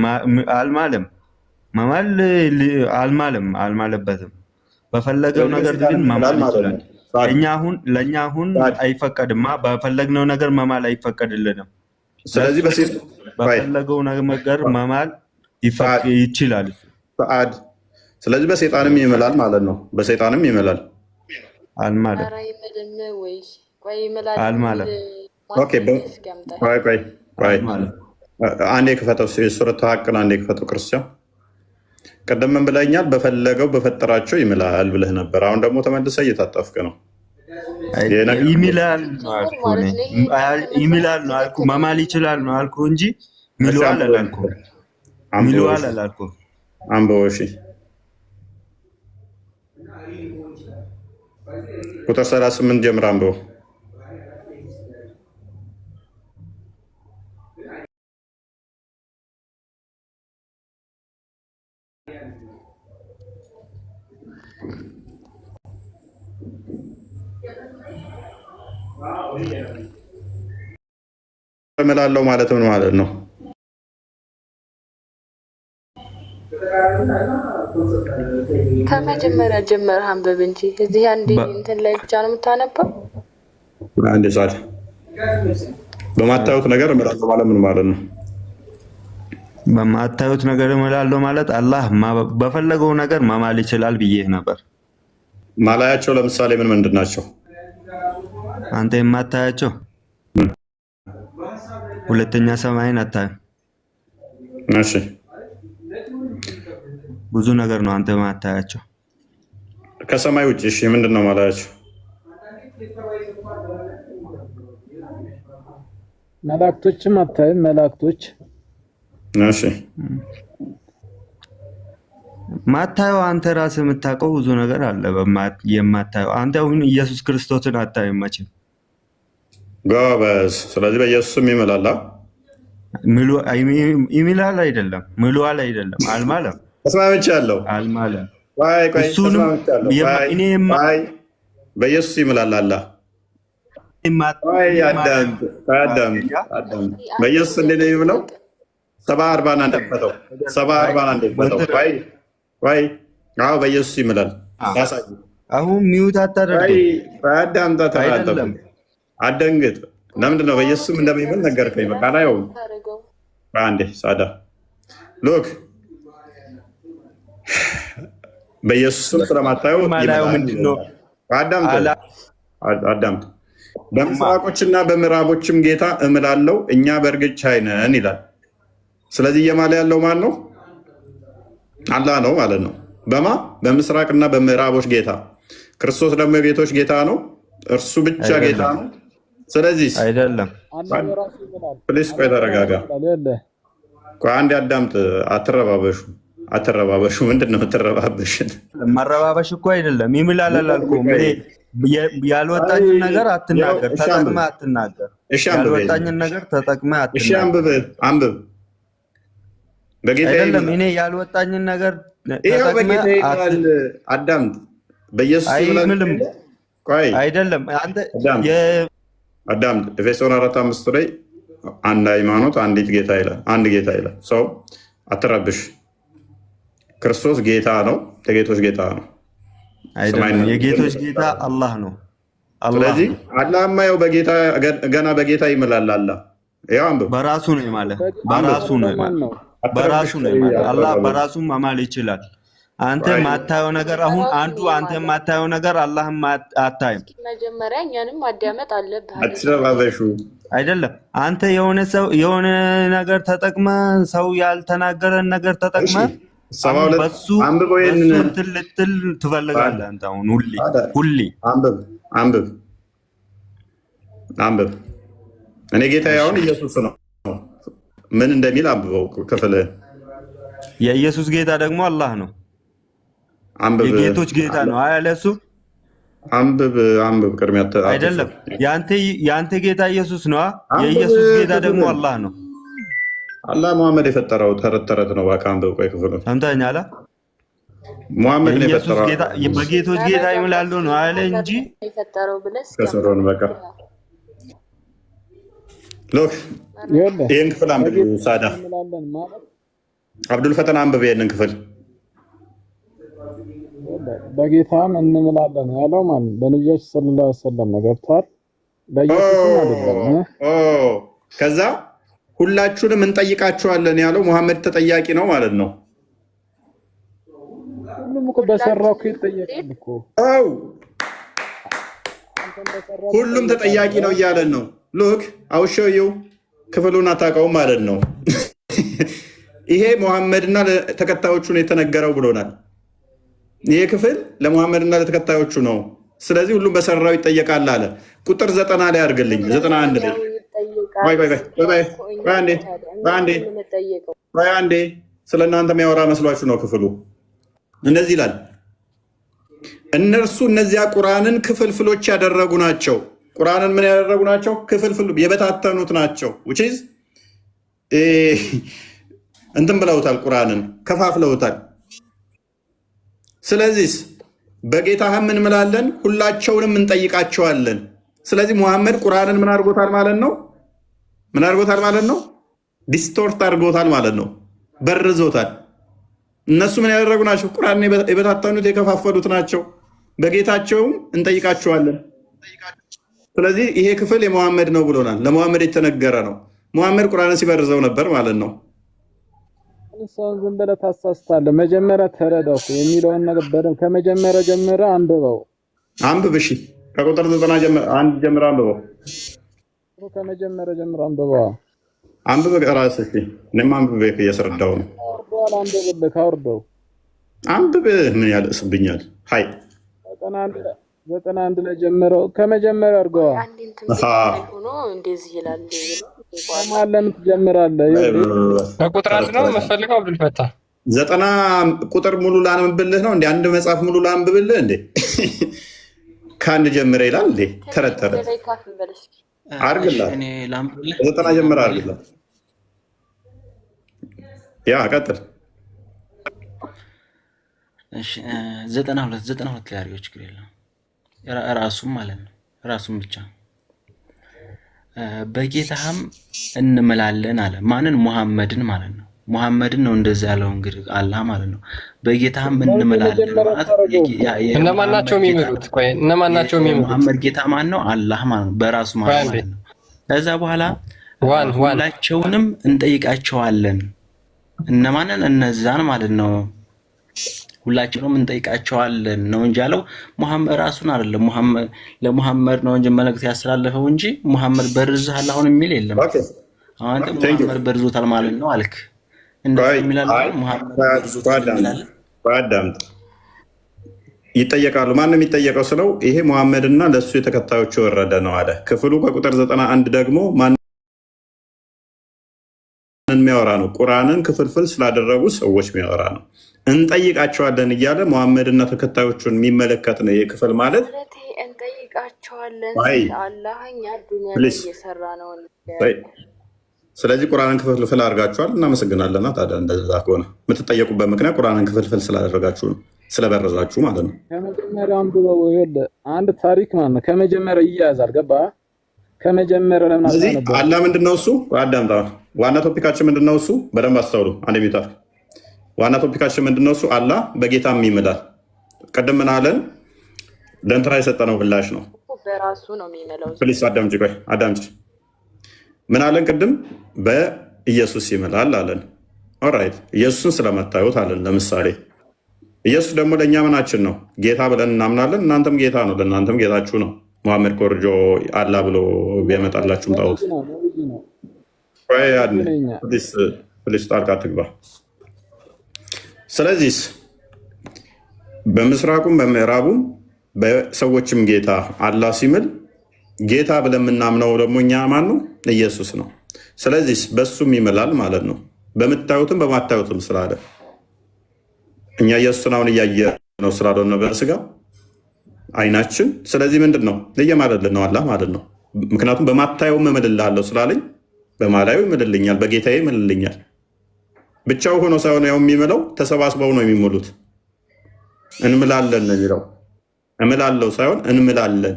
S7: አልማለም። መማል አልማለበትም። በፈለገው ነገር ግን መማል ይችላል። ለእኛ አሁን አይፈቀድማ። በፈለግነው ነገር መማል አይፈቀድልንም።
S2: ስለዚህ
S7: በፈለገው ነገር መማል ይችላል።
S2: ስለዚህ በሰይጣንም ይምላል ማለት ነው። በሰይጣንም ይምላል።
S7: አልማለም።
S2: አንዴ ክፈተው፣ ሱረቱ ሐቅን አንዴ ክፈተው። ክርስቲያን ቀደም ምን ብለኛል? በፈለገው በፈጠራቸው ይምላል ብለህ ነበር። አሁን ደግሞ ተመልሰህ እየታጠፍክ ነው።
S7: ይምላል ነው አልኩ። መማል ይችላል ነው አልኩ እንጂ ሚሏል አላልኩም።
S2: አንብቦ እሺ፣ ቁጥር 38 ጀምር አንብቦ። እምላለው ማለት ምን ማለት ነው?
S8: ከመጀመሪያ ጀመርህ አንብብ እንጂ እዚህ አንዴ እንትን ላይ ብቻ ነው የምታነበው።
S2: አንዴ ሳል በማታዩት ነገር እምላለው ማለት ምን ማለት ነው?
S7: በማታዩት ነገር እምላለው ማለት አላህ በፈለገው ነገር መማል ይችላል ብዬ ነበር።
S2: ማላያቸው ለምሳሌ ምንድን ናቸው?
S7: አንተ የማታያቸው ሁለተኛ ሰማይን አታይም።
S2: እሺ
S7: ብዙ ነገር ነው አንተ የማታያቸው
S2: ከሰማይ ውጭ። እሺ ምንድን ነው ማላያቸው?
S3: መላእክቶችም አታይም። መላእክቶች
S2: እሺ
S7: ማታየው አንተ ራስህ የምታውቀው ብዙ ነገር አለ። የማታየው አንተ አሁን ኢየሱስ ክርስቶስን አታይም መቼም።
S2: ጎበዝ። ስለዚህ በኢየሱስም ይምላል።
S7: ይምላል አይደለም፣ ምሏል አይደለም፣ አልማለም።
S2: ተስማምቻለሁ።
S7: አልማለም።
S2: በኢየሱስ ይምላል አላህ። በኢየሱስ እንዴት ነው የሚምለው? 70-40 አንደፈተው 70-40 አንደፈተው። አዎ በኢየሱስ ይምላል።
S7: አሁን ሚውት አታደርገው።
S2: አደንግጥ። ለምንድን ነው በኢየሱስም እንደሚምል ነገርከኝ። በቃ ላይ አንዴ ሳዳ ሎክ በኢየሱስ ስም ስለማታየው
S7: ምንድነው?
S2: አዳምጥ። በምስራቆችና በምዕራቦችም ጌታ እምላለው እኛ በእርግጥ ቻይ ነን ይላል። ስለዚህ እየማለ ያለው ማን ነው? አላህ ነው ማለት ነው። በምስራቅና በምዕራቦች ጌታ። ክርስቶስ ደግሞ የጌቶች ጌታ ነው። እርሱ ብቻ ጌታ ነው። ስለዚህ
S7: አይደለም።
S2: ፕሊስ ቆይ ተረጋጋ። ቆይ አንዴ አዳምጥ። አትረባበሹ። ምንድን ነው የምትረባበሽ?
S7: መረባበሽ እኮ አይደለም። ይምላል አላልኩም። ያልወጣኝን ነገር አትናገር፣ ተጠቅመህ አትናገር። ያልወጣኝን ነገር ተጠቅመህ አትናገር።
S2: አንብብ። በጌታ
S7: አይደለም። እኔ ያልወጣኝን ነገር ተጠቅመህ
S2: አዳምጥ። በኢየሱስ
S7: አይምልም። ቆይ አይደለም። አንተ
S2: አዳምጥ። ኤፌሶን 4:5 ላይ አንድ ሃይማኖት አንዲት ጌታ ይላል። አንድ ጌታ ይላል። ሰው አትረብሽ። ክርስቶስ ጌታ ነው። የጌቶች ጌታ ነው።
S7: አይደለም። የጌቶች ጌታ አላህ ነው።
S2: ስለዚህ አላህማ ያው ገና በጌታ ይምላል። አላህ ያው አንብብ።
S7: በራሱ ነው ማለት አላህ በራሱ መማል ይችላል። አንተ ማታየው ነገር አንተ ማታየው ነገር አላህም አታይም።
S8: መጀመሪያ እኛንም ማዳመጥ አለብህ።
S2: አትረባበሹ።
S7: አይደለም። አንተ የሆነ ነገር ተጠቅመ ሰው ያልተናገረን ነገር ተጠቅመ በሱ ልትል ትፈልጋለህ። አንተ አሁን ሁሌ አንብብ። እኔ ጌታ ያሁን ኢየሱስ ነው። ምን እንደሚል አንብበው ክፍል። የኢየሱስ ጌታ ደግሞ አላህ ነው። የጌቶች ጌታ ነው አይደል? እሱ አንብብ። ቅድሚያ አይደለም። ያንተ ጌታ ኢየሱስ ነው። የኢየሱስ ጌታ ደግሞ አላህ ነው።
S2: አላህ ሙሐመድ የፈጠረው ተረት ነው። በቃ አንብብ። ቆይ ክፍሉ
S7: ሰምተኛል።
S2: ሙሐመድ ነው የፈጠረው።
S7: በጌቶች ጌታ ይምላሉ ነው አይደል? እንጂ
S8: የፈጠረው ብለስ
S2: ከሰሮን በቃ ሎክ ይሄን ክፍል አንብብ። ሳዳ አብዱል ፈተና አንብብ ይሄንን ክፍል።
S3: በጌታም እንምላለን ያለው ማለት በነብያችን ሰለላሁ ዐለይሂ ወሰለም ነው። ገብቷል። ለኢየሱስ አይደለም።
S2: ከዛ ሁላችሁንም እንጠይቃችኋለን ያለው ሙሐመድ ተጠያቂ ነው ማለት ነው።
S3: ሁሉም እኮ በሰራው እኮ ይጠየቃል እኮ።
S2: አው ሁሉም ተጠያቂ ነው እያለን ነው። ሉክ አውሾዩ ክፍሉን አታውቀውም ማለት ነው። ይሄ ሙሐመድና ለተከታዮቹ ነው የተነገረው ብሎናል። ይሄ ክፍል ለሙሐመድና ለተከታዮቹ ነው። ስለዚህ ሁሉም በሰራው ይጠየቃል አለ። ቁጥር 90 ላይ አድርግልኝ። 91 ላይ አንዴ ስለ እናንተ የሚያወራ መስሏችሁ ነው ክፍሉ። እንደዚህ ይላል። እነርሱ እነዚያ ቁርአንን ክፍልፍሎች ያደረጉ ናቸው። ቁርአንን ምን ያደረጉ ናቸው? ክፍልፍል የበታተኑት ናቸው። which is እንትን ብለውታል። ቁርአንን ከፋፍለውታል። ስለዚህ በጌታህም እንምላለን ሁላቸውንም እንጠይቃቸዋለን። ስለዚህ ሙሐመድ ቁርአንን ምን አድርጎታል ማለት ነው? ዲስቶርት አድርጎታል ማለት ነው። በርዞታል። እነሱ ምን ያደረጉ ናቸው? ቁርአንን የበታተኑት የከፋፈሉት ናቸው። በጌታቸውም እንጠይቃቸዋለን። ስለዚህ ይሄ ክፍል የሙሐመድ ነው ብሎናል። ለሙሐመድ የተነገረ ነው። ሙሐመድ ቁርአንን ሲበርዘው ነበር ማለት ነው።
S3: ሰውን ዝም ብለህ ታሳስታለህ። መጀመሪያ ተረዳው የሚለውን ነገር በደምብ ከመጀመሪያ ጀምረህ አንብበው።
S2: አንብብ። እሺ ከቁጥር 90 ጀምረህ አንብበው።
S3: ከመጀመሪያ ጀምረህ አንብበው።
S2: አንብብ ራስህ። እሺ እኔም አንብቤ እያስረዳሁ ነው።
S3: ካወርደው
S2: አንብብ። ምን ያለስብኛል? ሃይ
S3: 91 ላይ ጀምረው ከመጀመሪያ አድርገዋ።
S8: ሆኖ እንደዚህ ይላል።
S3: ማለም ትጀምራለህ።
S5: ከቁጥር 1 ነው የምፈልገው። አብዱል ፈታህ
S2: 90 ቁጥር ሙሉ ላንብብልህ ነው እንዴ? አንድ መጽሐፍ ሙሉ ላንብብልህ እንዴ? ከአንድ ጀምረ ይላል እንዴ? ተረተረ አርግላት። 90 ጀምረ አርግላት። ያ ቀጥል።
S6: እሺ 92 ላይ አድርገው። ችግር የለም። ራሱም ማለት ነው። ራሱም ብቻ በጌታህም እንምላለን አለ። ማንን? ሙሐመድን ማለት ነው። ሙሐመድን ነው እንደዛ ያለው እንግዲህ አላህ ማለት ነው። በጌታህም እንምላለን ማለት
S5: እነማን ናቸው የሚምሉት? ቆይ እነማን ናቸው የሚምሉት?
S6: ሙሐመድ ጌታ ማን ነው? አላህ ማለት ነው። በራሱ ማለት ነው። ከዛ በኋላ ሁላቸውንም እንጠይቃቸዋለን። እነማንን? እነዛን ማለት ነው። ሁላችንም እንጠይቃቸዋለን ነው እንጂ ያለው ሙሐመድ ራሱን አይደለም። ለሙሐመድ ነው እንጂ መልእክት ያስተላለፈው እንጂ ሙሐመድ በርዝሃል አሁን የሚል የለም። አንተ ሙሐመድ በርዞታል ማለት ነው አልክ። እንደዚህ የሚላል ሙሐመድ በርዞታል ይላል።
S2: ባዳምጥ ይጠየቃሉ። ማንም የሚጠየቀው ስለው ይሄ ሙሐመድና ለሱ የተከታዮቹ ወረደ ነው አለ። ክፍሉ ከቁጥር 91 ደግሞ ማንን የሚያወራ ነው? ቁርአንን ክፍልፍል ስላደረጉ ሰዎች የሚያወራ ነው። እንጠይቃቸዋለን እያለ ሙሐመድና ተከታዮቹን የሚመለከት ነው። ይህ ክፍል ማለት
S8: እንጠይቃቸዋለን አላህኛ ዱንያ ላይ እየሰራ ነው።
S2: ስለዚህ ቁርአንን ክፍልፍል አድርጋችኋል፣ እናመሰግናለና። ታዲያ እንደዛ ከሆነ የምትጠየቁበት ምክንያት ቁርአንን ክፍልፍል ስላደረጋችሁ ነው፣ ስለበረዛችሁ ማለት ነው።
S3: ከመጀመሪያው አንብበው ይኸውልህ፣ አንድ ታሪክ ማለት ነው። ከመጀመሪያው ይያዛል። ገባ? ከመጀመሪያው ለምን አታነበው?
S2: አላህ ምንድነው እሱ? አዳምጣ። ዋና ቶፒካችን ምንድነው እሱ? በደንብ አስተውሉ። አንድ ሚታር ዋና ቶፒካችን ምንድነው እሱ? አላህ በጌታም ይምላል። ቅድም ምን አለን? ለእንትና የሰጠነው ምላሽ ነው።
S8: በራሱ ነው የሚመለው።
S2: ፕሊስ አዳምጪ፣ ቆይ አዳምጪ። ምን አለን ቅድም? በኢየሱስ ይምላል አለን። ኦራይት፣ ኢየሱስን ስለመታዩት አለን። ለምሳሌ ኢየሱስ ደግሞ ለእኛ ምናችን ነው? ጌታ ብለን እናምናለን። እናንተም ጌታ ነው፣ ለእናንተም ጌታችሁ ነው። ሙሐመድ ኮርጆ አላ ብሎ ቢያመጣላችሁም ጣዖት። ፕሊስ ጣልቃ ትግባ። ስለዚህ በምስራቁም በምዕራቡም በሰዎችም ጌታ አላህ ሲምል ጌታ ብለን የምናምነው ደግሞ እኛ ማን ነው? ኢየሱስ ነው። ስለዚህ በሱም ይምላል ማለት ነው፣ በምታዩትም በማታዩትም ስላለ እኛ ኢየሱስን አሁን እያየ ነው ስላልሆነ በስጋ አይናችን። ስለዚህ ምንድን ነው እየማለልን ነው አላህ ማለት ነው። ምክንያቱም በማታየውም እምልልሃለሁ ስላለኝ በማላዩ ይምልልኛል፣ በጌታዬ ይምልልኛል። ብቻው ሆኖ ሳይሆን ያው የሚምለው ተሰባስበው ነው የሚሙሉት። እንምላለን ነው የሚለው፣ እምላለሁ ሳይሆን እንምላለን።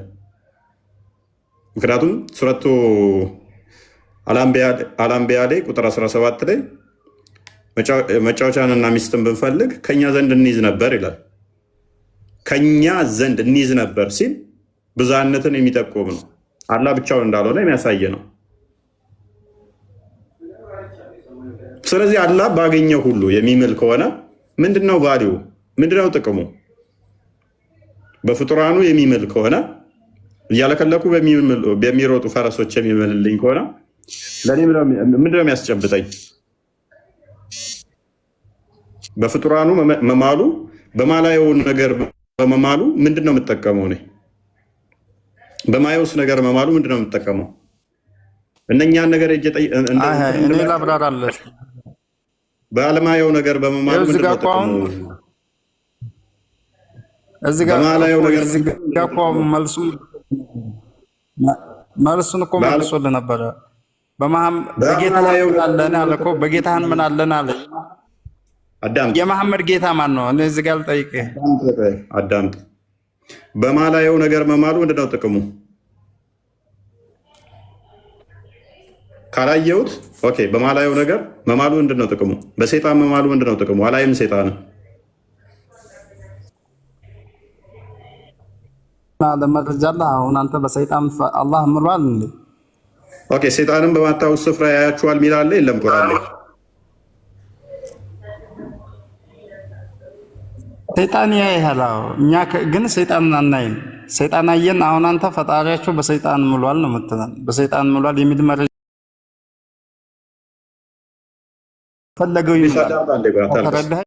S2: ምክንያቱም ሱረቱ አልአንቢያ ላይ ቁጥር 17 ላይ መጫወቻንና ሚስትን ብንፈልግ ከኛ ዘንድ እንይዝ ነበር ይላል። ከኛ ዘንድ እንይዝ ነበር ሲል ብዝሃነትን የሚጠቁም ነው። አላህ ብቻውን እንዳልሆነ የሚያሳይ ነው። ስለዚህ አላህ ባገኘው ሁሉ የሚምል ከሆነ ምንድነው ቫሊዩ? ምንድነው ጥቅሙ? በፍጡራኑ የሚምል ከሆነ እያለከለኩ በሚሮጡ ፈረሶች የሚምልልኝ ከሆነ ለእኔ ምንድነው የሚያስጨብጠኝ? በፍጡራኑ መማሉ በማላየው ነገር በመማሉ ምንድነው የምጠቀመው? እኔ በማየውስ ነገር መማሉ ምንድነው የምጠቀመው? እነኛን ነገር በአለማየው ነገር በመማሉ ምንድነው የምጠቀመው? በማላየው ነገር
S9: መልሱን እኮ መልሶልህ ነበረ። በጌታህን ምን አለን አለ። የመሐመድ ጌታ ማን ነው? እኔ እዚህ ጋር ልጠይቅህ።
S2: አዳምጥ። በማላየው ነገር መማሉ ምንድነው ጥቅሙ? ካላየሁት ኦኬ፣ በማላየው ነገር መማሉ ምንድነው ጥቅሙ? በሰይጣን መማሉ ምንድነው ጥቅሙ? አላይም ሰይጣን
S9: ለመረጃላ አሁን አንተ በሰይጣን አላህ ምሯል እንዴ?
S2: ኦኬ፣ ሰይጣንን በማታውስ ስፍራ ያያችኋል ሚል አለ የለም? ቁርአን ላይ
S9: ሰይጣን ያያል። እኛ ግን ሰይጣን አናይም። ሰይጣን አየን። አሁን አንተ ፈጣሪያቸው በሰይጣን ምሏል ነው የምትለን። በሰይጣን ምሏል የሚል መረጃ ፈለገው ይላል።